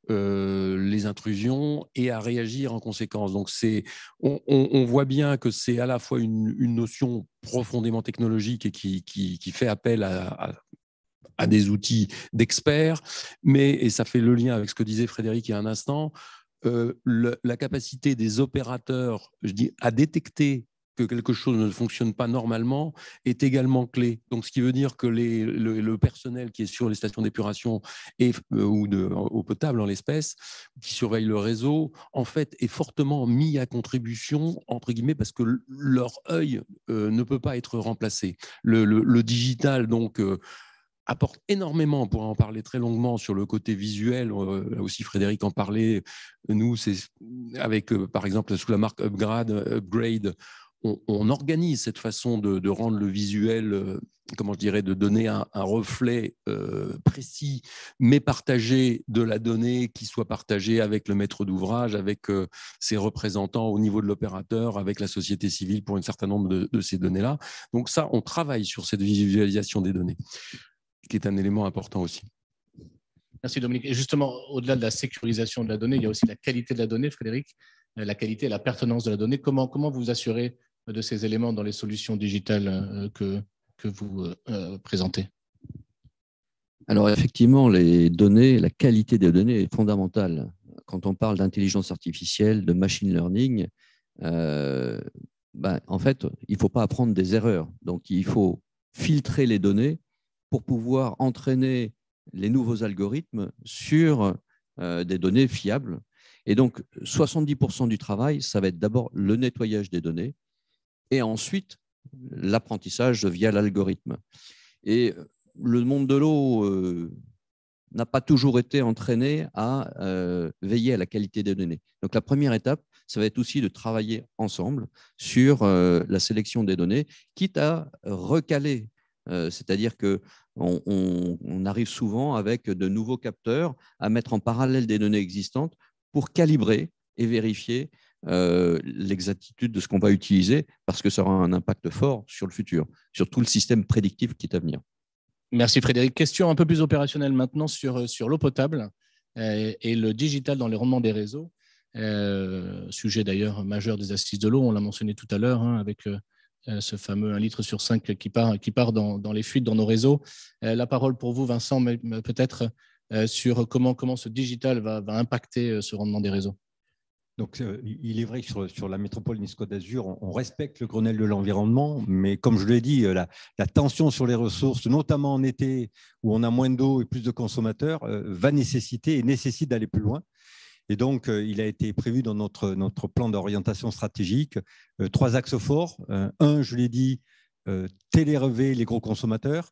les intrusions et à réagir en conséquence. Donc, on voit bien que c'est à la fois une notion profondément technologique et qui fait appel à des outils d'experts, et ça fait le lien avec ce que disait Frédéric il y a un instant, la capacité des opérateurs, à détecter que quelque chose ne fonctionne pas normalement est également clé. Donc, ce qui veut dire que le personnel qui est sur les stations d'épuration ou eau potable en l'espèce, qui surveille le réseau, en fait, est fortement mis à contribution, entre guillemets, parce que leur œil ne peut pas être remplacé. Le digital, donc, apporte énormément. On pourrait en parler très longuement sur le côté visuel. Là aussi, Frédéric en parlait. Nous, c'est avec, par exemple, sous la marque Upgrade, on organise cette façon de rendre le visuel, de donner un reflet précis, mais partagé de la donnée, qui soit partagée avec le maître d'ouvrage, avec ses représentants au niveau de l'opérateur, avec la société civile pour un certain nombre de ces données-là. Donc ça, on travaille sur cette visualisation des données, qui est un élément important aussi. Merci Dominique. Et justement, au-delà de la sécurisation de la donnée, il y a aussi la qualité de la donnée, Frédéric, la qualité et la pertinence de la donnée. Comment vous assurez de ces éléments dans les solutions digitales que vous présentez? Alors effectivement, les données, la qualité des données est fondamentale. Quand on parle d'intelligence artificielle, de machine learning, en fait, il ne faut pas apprendre des erreurs. Donc, il faut filtrer les données pour pouvoir entraîner les nouveaux algorithmes sur des données fiables. Et donc, 70% du travail, ça va être d'abord le nettoyage des données et ensuite l'apprentissage via l'algorithme. Et le monde de l'eau n'a pas toujours été entraîné à veiller à la qualité des données. Donc, la première étape, ça va être aussi de travailler ensemble sur la sélection des données, quitte à recaler C'est-à-dire qu'on arrive souvent avec de nouveaux capteurs à mettre en parallèle des données existantes pour calibrer et vérifier l'exactitude de ce qu'on va utiliser, parce que ça aura un impact fort sur le futur, sur tout le système prédictif qui est à venir. Merci Frédéric. Question un peu plus opérationnelle maintenant sur l'eau potable et le digital dans les rendements des réseaux. Sujet d'ailleurs majeur des assises de l'eau, on l'a mentionné tout à l'heure, avec ce fameux 1 litre sur 5 qui part dans les fuites dans nos réseaux. La parole pour vous, Vincent, mais peut-être sur comment ce digital va impacter ce rendement des réseaux. Donc, il est vrai que sur la métropole Nice-Côte d'Azur, on respecte le Grenelle de l'environnement, mais comme je l'ai dit, la tension sur les ressources, notamment en été où on a moins d'eau et plus de consommateurs, va nécessite d'aller plus loin. Et donc, il a été prévu dans notre plan d'orientation stratégique 3 axes forts. Un, je l'ai dit, télérever les gros consommateurs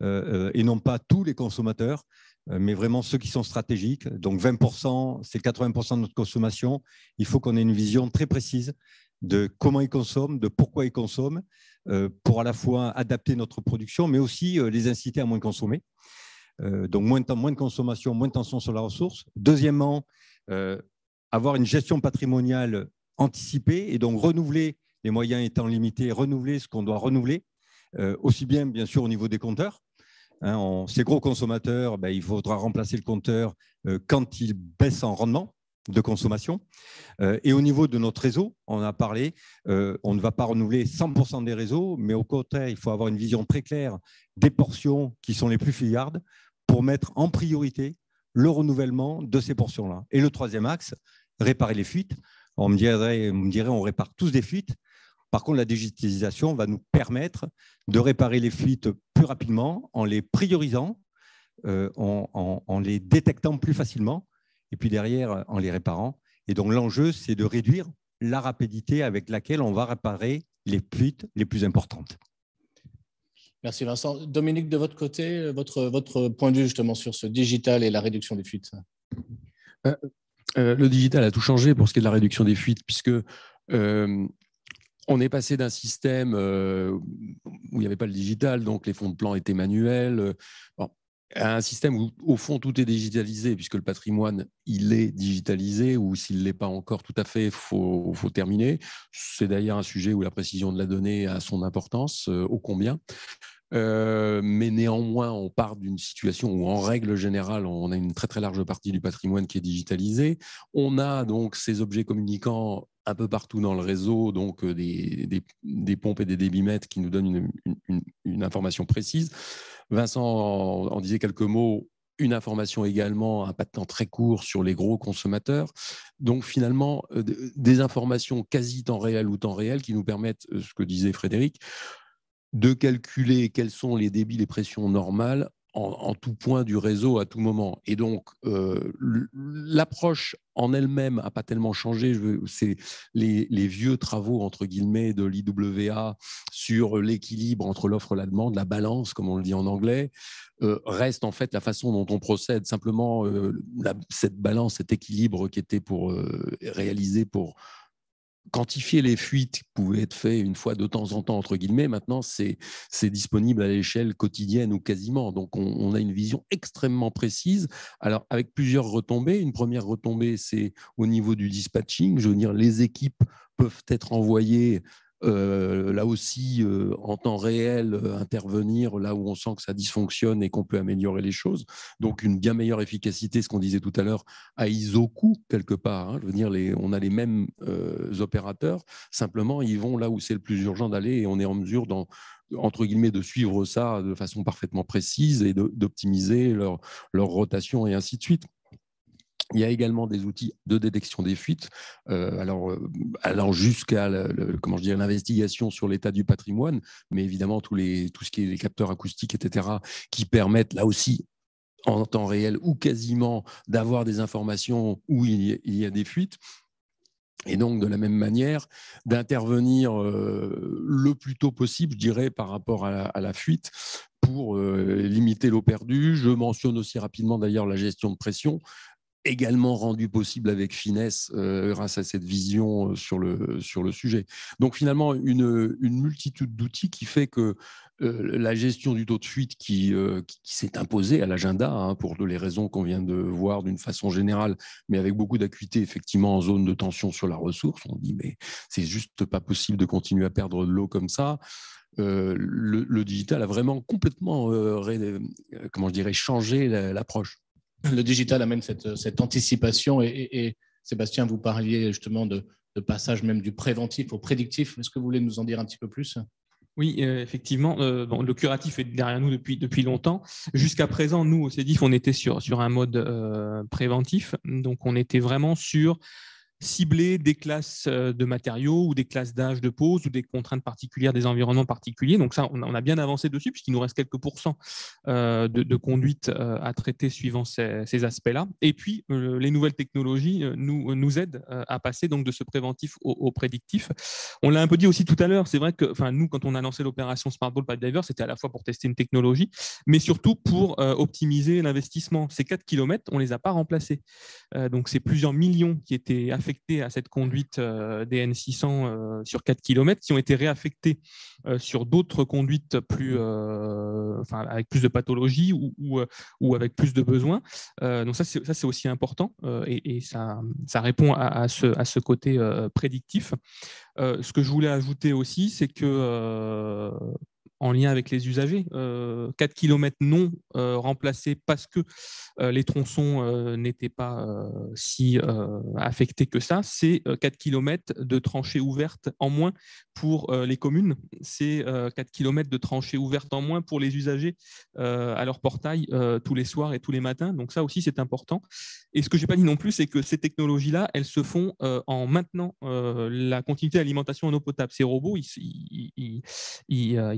et non pas tous les consommateurs, mais vraiment ceux qui sont stratégiques. Donc 20%, c'est 80% de notre consommation. Il faut qu'on ait une vision très précise de comment ils consomment, de pourquoi ils consomment, pour à la fois adapter notre production, mais aussi les inciter à moins consommer. Donc moins de consommation, moins de tension sur la ressource. Deuxièmement, avoir une gestion patrimoniale anticipée et donc renouveler, les moyens étant limités, renouveler ce qu'on doit renouveler, aussi bien sûr au niveau des compteurs. Ces gros consommateurs, il faudra remplacer le compteur quand il baisse en rendement de consommation. Et au niveau de notre réseau, on a parlé, on ne va pas renouveler 100% des réseaux, mais au contraire, il faut avoir une vision très claire des portions qui sont les plus fuyardes pour mettre en priorité le renouvellement de ces portions-là. Et le troisième axe, réparer les fuites. On me dirait, on répare tous des fuites. Par contre, la digitalisation va nous permettre de réparer les fuites plus rapidement en les priorisant, en les détectant plus facilement et puis derrière en les réparant. Et donc l'enjeu, c'est de réduire la rapidité avec laquelle on va réparer les fuites les plus importantes. Merci Vincent. Dominique, de votre côté, votre point de vue justement sur ce digital et la réduction des fuites. Le digital a tout changé pour ce qui est de la réduction des fuites, puisque on est passé d'un système où il n'y avait pas le digital, donc les fonds de plan étaient manuels, à un système où, au fond, tout est digitalisé, puisque le patrimoine, il est digitalisé, ou s'il ne l'est pas encore tout à fait, il faut terminer. C'est d'ailleurs un sujet où la précision de la donnée a son importance, ô combien. Mais néanmoins, on part d'une situation où, en règle générale, on a une très très large partie du patrimoine qui est digitalisé. On a donc ces objets communicants un peu partout dans le réseau, donc des pompes et des débitmètres qui nous donnent une information précise. Vincent en disait quelques mots. Une information également, un pas de temps très court sur les gros consommateurs. Donc finalement, des informations quasi temps réel ou temps réel qui nous permettent, ce que disait Frédéric, de calculer quels sont les débits, les pressions normales en tout point du réseau à tout moment. Et donc, l'approche en elle-même n'a pas tellement changé. C'est les vieux travaux, entre guillemets, de l'IWA sur l'équilibre entre l'offre et la demande, la balance, comme on le dit en anglais, reste en fait la façon dont on procède. Simplement, cette balance, cet équilibre qui était réalisé pour quantifier les fuites qui pouvaient être faites une fois de temps en temps, entre guillemets, maintenant, c'est disponible à l'échelle quotidienne ou quasiment. Donc, on a une vision extrêmement précise. Alors, avec plusieurs retombées. Une première retombée, c'est au niveau du dispatching. Je veux dire, les équipes peuvent être envoyées là aussi en temps réel, intervenir là où on sent que ça dysfonctionne et qu'on peut améliorer les choses. Donc une bien meilleure efficacité, ce qu'on disait tout à l'heure, à ISO-coût quelque part. Hein. Je veux dire, on a les mêmes opérateurs, simplement ils vont là où c'est le plus urgent d'aller et on est en mesure entre guillemets, de suivre ça de façon parfaitement précise et d'optimiser leur rotation et ainsi de suite. Il y a également des outils de détection des fuites, allant jusqu'à l'investigation sur l'état du patrimoine, mais évidemment tout ce qui est les capteurs acoustiques, etc., qui permettent là aussi, en temps réel ou quasiment, d'avoir des informations où il y a des fuites. Et donc, de la même manière, d'intervenir le plus tôt possible, je dirais, par rapport à la fuite, pour limiter l'eau perdue. Je mentionne aussi rapidement d'ailleurs la gestion de pression. également rendu possible avec finesse grâce à cette vision sur le sujet. Donc finalement, une multitude d'outils qui fait que la gestion du taux de fuite qui s'est imposée à l'agenda, pour les raisons qu'on vient de voir d'une façon générale, mais avec beaucoup d'acuité effectivement en zone de tension sur la ressource. On dit mais c'est juste pas possible de continuer à perdre de l'eau comme ça. Le digital a vraiment complètement changé l'approche. Le digital amène cette anticipation et Sébastien, vous parliez justement de passage même du préventif au prédictif. Est-ce que vous voulez nous en dire un petit peu plus ? Oui, effectivement. Le curatif est derrière nous depuis longtemps. Jusqu'à présent, nous, au CEDIF, on était sur un mode préventif. Donc, on était vraiment sur cibler des classes de matériaux ou des classes d'âge de pose ou des contraintes particulières des environnements particuliers. Donc ça, on a bien avancé dessus puisqu'il nous reste quelques pourcents de conduite à traiter suivant ces aspects-là. Et puis, les nouvelles technologies nous aident à passer donc de ce préventif au prédictif. On l'a un peu dit aussi tout à l'heure, c'est vrai que nous, quand on a lancé l'opération Smart Ball Pipe Diver, c'était à la fois pour tester une technologie, mais surtout pour optimiser l'investissement. Ces 4 km, on ne les a pas remplacés. Donc, c'est plusieurs millions qui étaient affectés à cette conduite des N600 sur 4 km, qui ont été réaffectés sur d'autres conduites avec plus de pathologies ou avec plus de besoins. Donc ça, c'est aussi important et ça répond à ce côté prédictif. Ce que je voulais ajouter aussi, c'est que en lien avec les usagers, 4 km non remplacés parce que les tronçons n'étaient pas si affectés que ça. C'est 4 km de tranchées ouvertes en moins pour les communes. C'est 4 km de tranchées ouvertes en moins pour les usagers à leur portail tous les soirs et tous les matins. Donc ça aussi, c'est important. Et ce que je n'ai pas dit non plus, c'est que ces technologies-là, elles se font en maintenant la continuité d'alimentation en eau potable. Ces robots, ils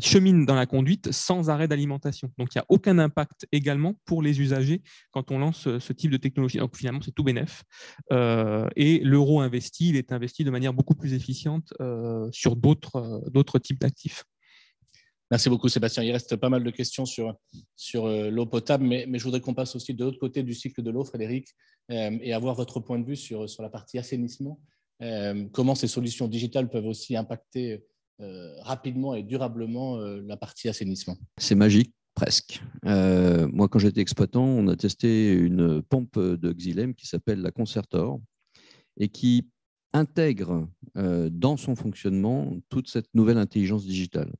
cheminent dans la conduite sans arrêt d'alimentation. Donc, il n'y a aucun impact également pour les usagers quand on lance ce type de technologie. Donc, finalement, c'est tout bénef. Et l'euro investi, il est investi de manière beaucoup plus efficiente sur d'autres types d'actifs. Merci beaucoup, Sébastien. Il reste pas mal de questions sur l'eau potable, mais je voudrais qu'on passe aussi de l'autre côté du cycle de l'eau, Frédéric, et avoir votre point de vue sur la partie assainissement. Comment ces solutions digitales peuvent aussi impacter rapidement et durablement la partie assainissement. C'est magique, presque. Moi, quand j'étais exploitant, on a testé une pompe de Xylem qui s'appelle la Concertor et qui intègre dans son fonctionnement toute cette nouvelle intelligence digitale.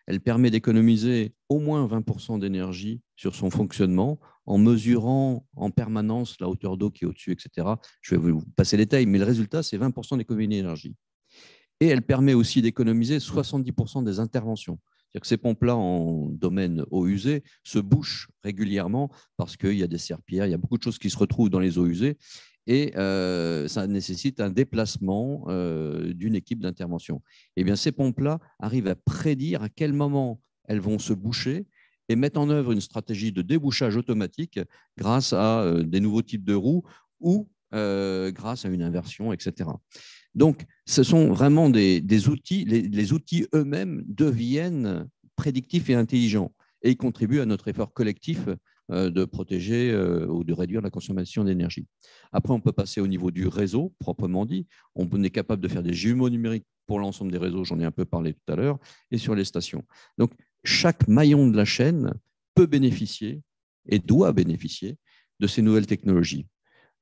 Elle permet d'économiser au moins 20% d'énergie sur son fonctionnement en mesurant en permanence la hauteur d'eau qui est au-dessus, etc. Je vais vous passer les détails, mais le résultat, c'est 20% d'économie d'énergie. Et elle permet aussi d'économiser 70% des interventions. C'est-à-dire que ces pompes-là, en domaine eau usée, se bouchent régulièrement parce qu'il y a des serpillères, il y a beaucoup de choses qui se retrouvent dans les eaux usées et ça nécessite un déplacement d'une équipe d'intervention. Eh bien, ces pompes-là arrivent à prédire à quel moment elles vont se boucher et mettre en œuvre une stratégie de débouchage automatique grâce à des nouveaux types de roues ou grâce à une inversion, etc. Donc, ce sont vraiment des outils, les outils eux-mêmes deviennent prédictifs et intelligents et ils contribuent à notre effort collectif de protéger ou de réduire la consommation d'énergie. Après, on peut passer au niveau du réseau, proprement dit. On est capable de faire des jumeaux numériques pour l'ensemble des réseaux, j'en ai un peu parlé tout à l'heure, et sur les stations. Donc, chaque maillon de la chaîne peut bénéficier et doit bénéficier de ces nouvelles technologies.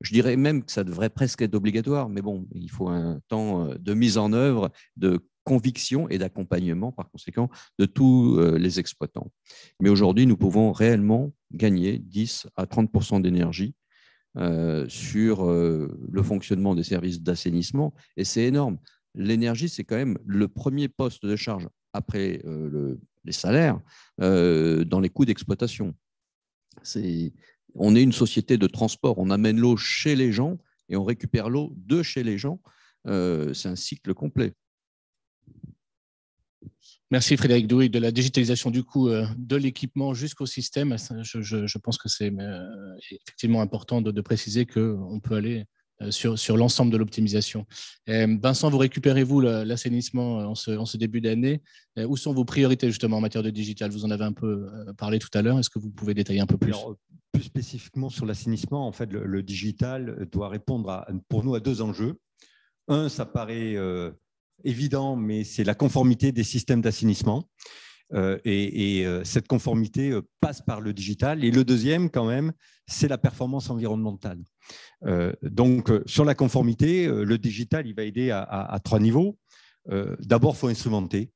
Je dirais même que ça devrait presque être obligatoire, mais bon, il faut un temps de mise en œuvre, de conviction et d'accompagnement, par conséquent, de tous les exploitants. Mais aujourd'hui, nous pouvons réellement gagner 10 à 30% d'énergie sur le fonctionnement des services d'assainissement, et c'est énorme. L'énergie, c'est quand même le premier poste de charge après les salaires dans les coûts d'exploitation. On est une société de transport, on amène l'eau chez les gens et on récupère l'eau de chez les gens. C'est un cycle complet. Merci Frédéric Douy. De la digitalisation du coup de l'équipement jusqu'au système, je pense que c'est effectivement important de préciser qu'on peut aller sur l'ensemble de l'optimisation. Vincent, vous récupérez-vous l'assainissement en ce début d'année? Où sont vos priorités justement en matière de digital? Vous en avez un peu parlé tout à l'heure. Est-ce que vous pouvez détailler un peu plus? Alors, plus spécifiquement sur l'assainissement, en fait, le digital doit répondre pour nous à deux enjeux. Un, ça paraît évident, mais c'est la conformité des systèmes d'assainissement. Cette conformité passe par le digital. Et le deuxième, quand même, c'est la performance environnementale. Donc, sur la conformité, le digital, il va aider à trois niveaux. D'abord, il faut instrumenter.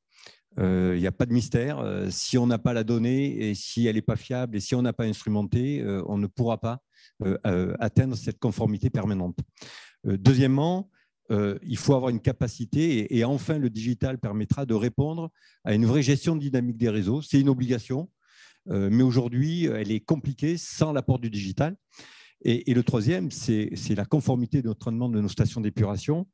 Il n'y a pas de mystère. Si on n'a pas la donnée et si elle n'est pas fiable et si on n'a pas instrumenté, on ne pourra pas atteindre cette conformité permanente. Deuxièmement, il faut avoir une capacité et enfin, le digital permettra de répondre à une vraie gestion dynamique des réseaux. C'est une obligation, mais aujourd'hui, elle est compliquée sans l'apport du digital. Et le troisième, c'est la conformité de notre traitement de nos stations d'épuration.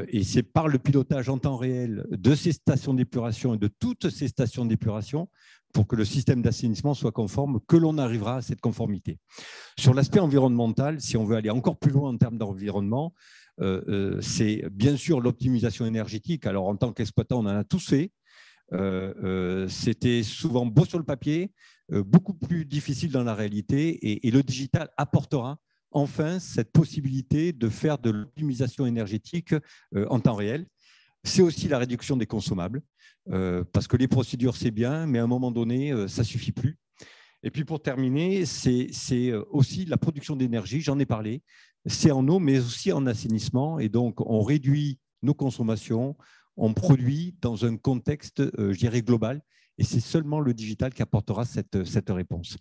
Et c'est par le pilotage en temps réel de ces stations d'épuration et de toutes ces stations d'épuration pour que le système d'assainissement soit conforme que l'on arrivera à cette conformité. Sur l'aspect environnemental, si on veut aller encore plus loin en termes d'environnement, c'est bien sûr l'optimisation énergétique. Alors, en tant qu'exploitant, on en a tous fait. C'était souvent beau sur le papier, beaucoup plus difficile dans la réalité et le digital apportera enfin cette possibilité de faire de l'optimisation énergétique en temps réel. C'est aussi la réduction des consommables parce que les procédures, c'est bien, mais à un moment donné, ça ne suffit plus. Et puis pour terminer, c'est aussi la production d'énergie, j'en ai parlé, c'est en eau, mais aussi en assainissement. Et donc, on réduit nos consommations, on produit dans un contexte, je dirais, global. Et c'est seulement le digital qui apportera cette réponse.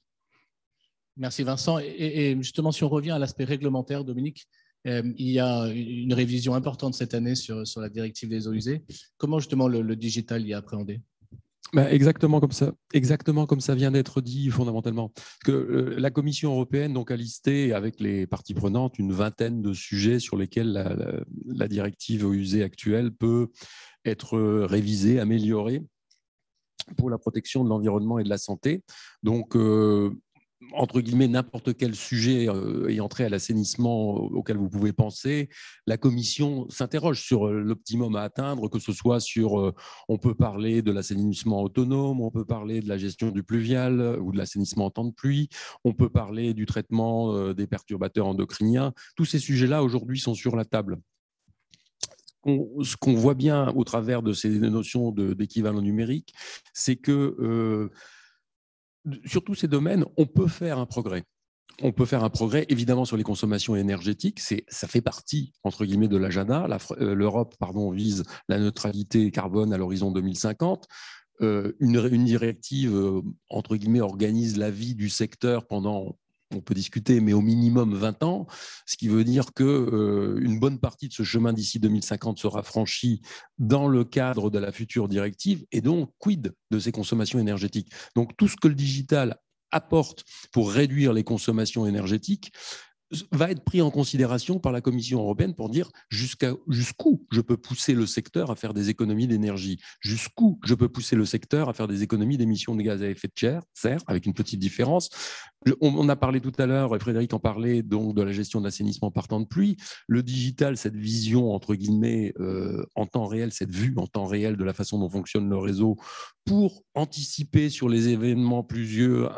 Merci Vincent. Et justement, si on revient à l'aspect réglementaire, Dominique, il y a une révision importante cette année sur la directive des eaux usées. Comment justement le digital y est appréhendé ? Exactement comme ça vient d'être dit fondamentalement. Que la Commission européenne donc, a listé avec les parties prenantes une vingtaine de sujets sur lesquels la directive eaux usées actuelle peut être révisée, améliorée pour la protection de l'environnement et de la santé. Donc, entre guillemets, n'importe quel sujet ayant trait à l'assainissement auquel vous pouvez penser, la Commission s'interroge sur l'optimum à atteindre, que ce soit sur, on peut parler de l'assainissement autonome, on peut parler de la gestion du pluvial ou de l'assainissement en temps de pluie, on peut parler du traitement des perturbateurs endocriniens. Tous ces sujets-là, aujourd'hui, sont sur la table. Ce qu'on voit bien au travers de ces notions d'équivalent numérique, c'est que sur tous ces domaines, on peut faire un progrès. On peut faire un progrès, évidemment, sur les consommations énergétiques. Ça fait partie, entre guillemets, de l'agenda. L'Europe vise la neutralité carbone à l'horizon 2050. Une directive, entre guillemets, organise la vie du secteur pendant, on peut discuter, mais au minimum 20 ans, ce qui veut dire qu'une bonne partie de ce chemin d'ici 2050 sera franchie dans le cadre de la future directive, et donc quid de ces consommations énergétiques. Donc tout ce que le digital apporte pour réduire les consommations énergétiques va être pris en considération par la Commission européenne pour dire jusqu'où je peux pousser le secteur à faire des économies d'énergie, jusqu'où je peux pousser le secteur à faire des économies d'émissions de gaz à effet de serre, avec une petite différence. On a parlé tout à l'heure, et Frédéric en parlait, donc de la gestion de l'assainissement par temps de pluie. Le digital, cette vision, entre guillemets, en temps réel, cette vue en temps réel de la façon dont fonctionne le réseau pour anticiper sur les événements pluvieux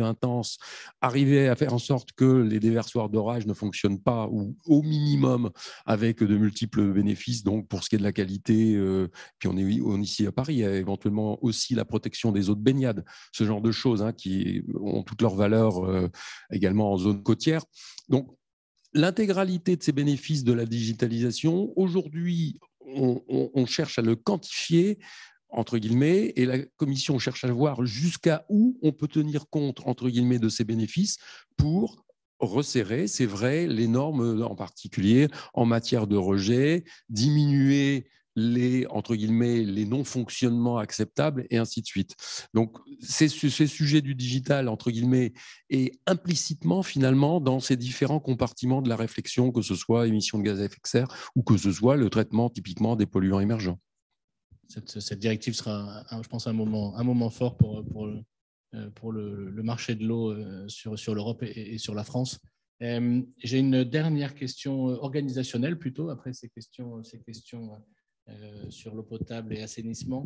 intenses, arriver à faire en sorte que les déversoirs d'orage ne fonctionnent pas ou au minimum avec de multiples bénéfices. Donc, pour ce qui est de la qualité, puis on est ici à Paris, il y a éventuellement aussi la protection des eaux de baignade, ce genre de choses qui ont toute leur valeur également en zone côtière. Donc, l'intégralité de ces bénéfices de la digitalisation, aujourd'hui, on cherche à le quantifier, entre guillemets, et la Commission cherche à voir jusqu'à où on peut tenir compte, entre guillemets, de ces bénéfices pour resserrer, c'est vrai, les normes, en particulier en matière de rejet, diminuer entre guillemets, les non-fonctionnements acceptables et ainsi de suite. Donc, ces sujets du digital, entre guillemets, est implicitement, finalement, dans ces différents compartiments de la réflexion, que ce soit émissions de gaz à effet de serre ou que ce soit le traitement, typiquement, des polluants émergents. Cette directive sera, je pense, un moment fort pour le marché de l'eau sur l'Europe et sur la France. J'ai une dernière question organisationnelle, plutôt, après ces questions sur l'eau potable et assainissement.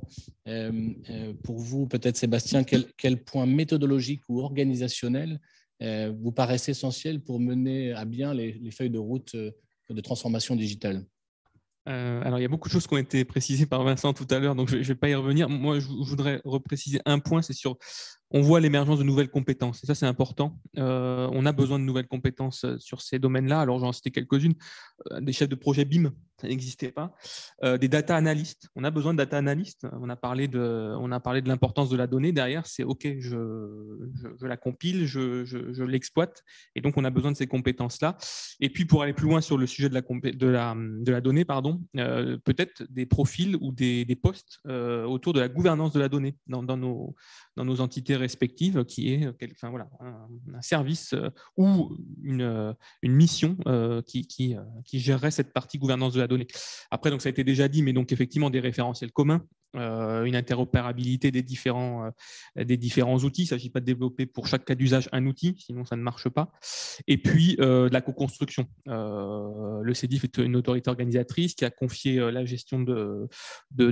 Pour vous, peut-être Sébastien, quel point méthodologique ou organisationnel vous paraissent essentielles pour mener à bien les feuilles de route de transformation digitale? Alors, il y a beaucoup de choses qui ont été précisées par Vincent tout à l'heure, donc je ne vais pas y revenir. Moi, je voudrais repréciser un point, c'est sur, on voit l'émergence de nouvelles compétences, et ça, c'est important. On a besoin de nouvelles compétences sur ces domaines-là. Alors, j'en citais quelques-unes. Des chefs de projet BIM, ça n'existait pas. Des data analystes, on a besoin de data analystes. On a parlé de l'importance de la donnée. Derrière, c'est OK, je la compile, je l'exploite, et donc on a besoin de ces compétences-là. Et puis, pour aller plus loin sur le sujet de la donnée, peut-être des profils ou des postes autour de la gouvernance de la donnée dans nos entités respectives, qui est un service ou une mission qui gérerait cette partie gouvernance de la donnée. Après, donc, ça a été déjà dit, mais donc effectivement des référentiels communs, une interopérabilité des différents outils. Il ne s'agit pas de développer pour chaque cas d'usage un outil, sinon ça ne marche pas. Et puis, de la co-construction. Le CEDIF est une autorité organisatrice qui a confié la gestion de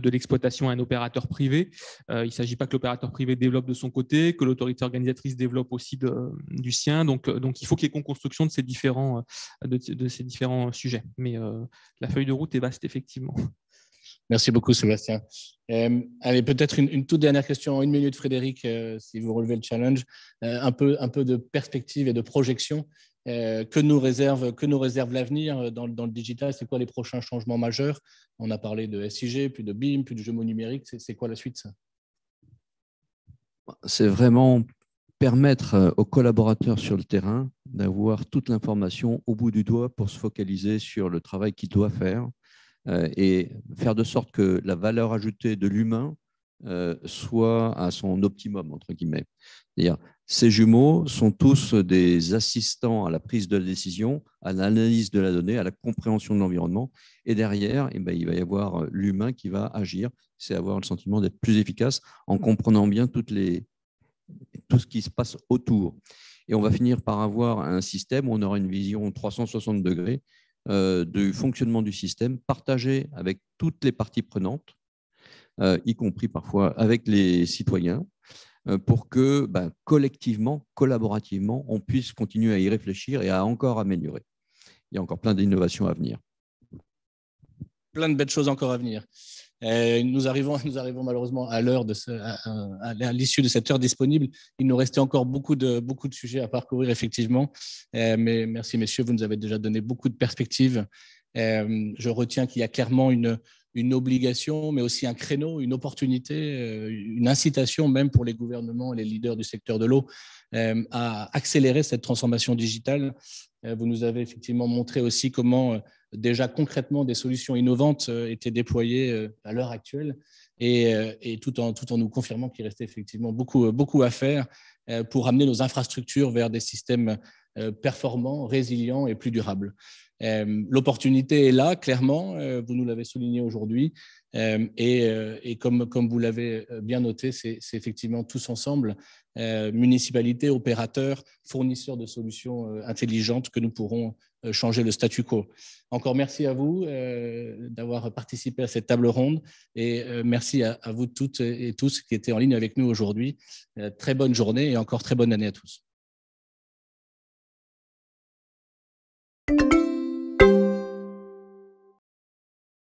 l'exploitation à un opérateur privé. Il ne s'agit pas que l'opérateur privé développe de son côté, que l'autorité organisatrice développe aussi du sien. Donc, il faut qu'il y ait co-construction de ces différents sujets. Mais la feuille de route est vaste, effectivement. Merci beaucoup, Sébastien. Allez, peut-être une toute dernière question en 1 minute, Frédéric, si vous relevez le challenge. Un peu de perspective et de projection. Que nous réserve l'avenir dans le digital? C'est quoi les prochains changements majeurs? On a parlé de SIG, plus de BIM, plus de jumeaux numériques. C'est quoi la suite, ça? C'est vraiment permettre aux collaborateurs sur le terrain d'avoir toute l'information au bout du doigt pour se focaliser sur le travail qu'ils doivent faire et faire de sorte que la valeur ajoutée de l'humain soit à son optimum, entre guillemets. C'est-à-dire, ces jumeaux sont tous des assistants à la prise de décision, à l'analyse de la donnée, à la compréhension de l'environnement. Et derrière, il va y avoir l'humain qui va agir. C'est avoir le sentiment d'être plus efficace en comprenant bien tout ce qui se passe autour. Et on va finir par avoir un système où on aura une vision 360 degrés du fonctionnement du système, partagé avec toutes les parties prenantes, y compris parfois avec les citoyens, pour que collectivement, collaborativement, on puisse continuer à y réfléchir et à encore améliorer. Il y a encore plein d'innovations à venir. Plein de belles choses encore à venir. Nous arrivons malheureusement à l'heure à l'issue de cette heure disponible. Il nous restait encore beaucoup de sujets à parcourir, effectivement. Mais merci, messieurs, vous nous avez déjà donné beaucoup de perspectives. Je retiens qu'il y a clairement une obligation, mais aussi un créneau, une opportunité, une incitation même pour les gouvernements et les leaders du secteur de l'eau à accélérer cette transformation digitale. Vous nous avez effectivement montré aussi comment déjà concrètement des solutions innovantes étaient déployées à l'heure actuelle et tout en nous confirmant qu'il restait effectivement beaucoup à faire pour amener nos infrastructures vers des systèmes performants, résilients et plus durables. L'opportunité est là, clairement, vous nous l'avez souligné aujourd'hui, et comme vous l'avez bien noté, c'est effectivement tous ensemble, municipalités, opérateurs, fournisseurs de solutions intelligentes, que nous pourrons changer le statu quo. Encore merci à vous d'avoir participé à cette table ronde et merci à vous toutes et tous qui étaient en ligne avec nous aujourd'hui. Très bonne journée et encore très bonne année à tous.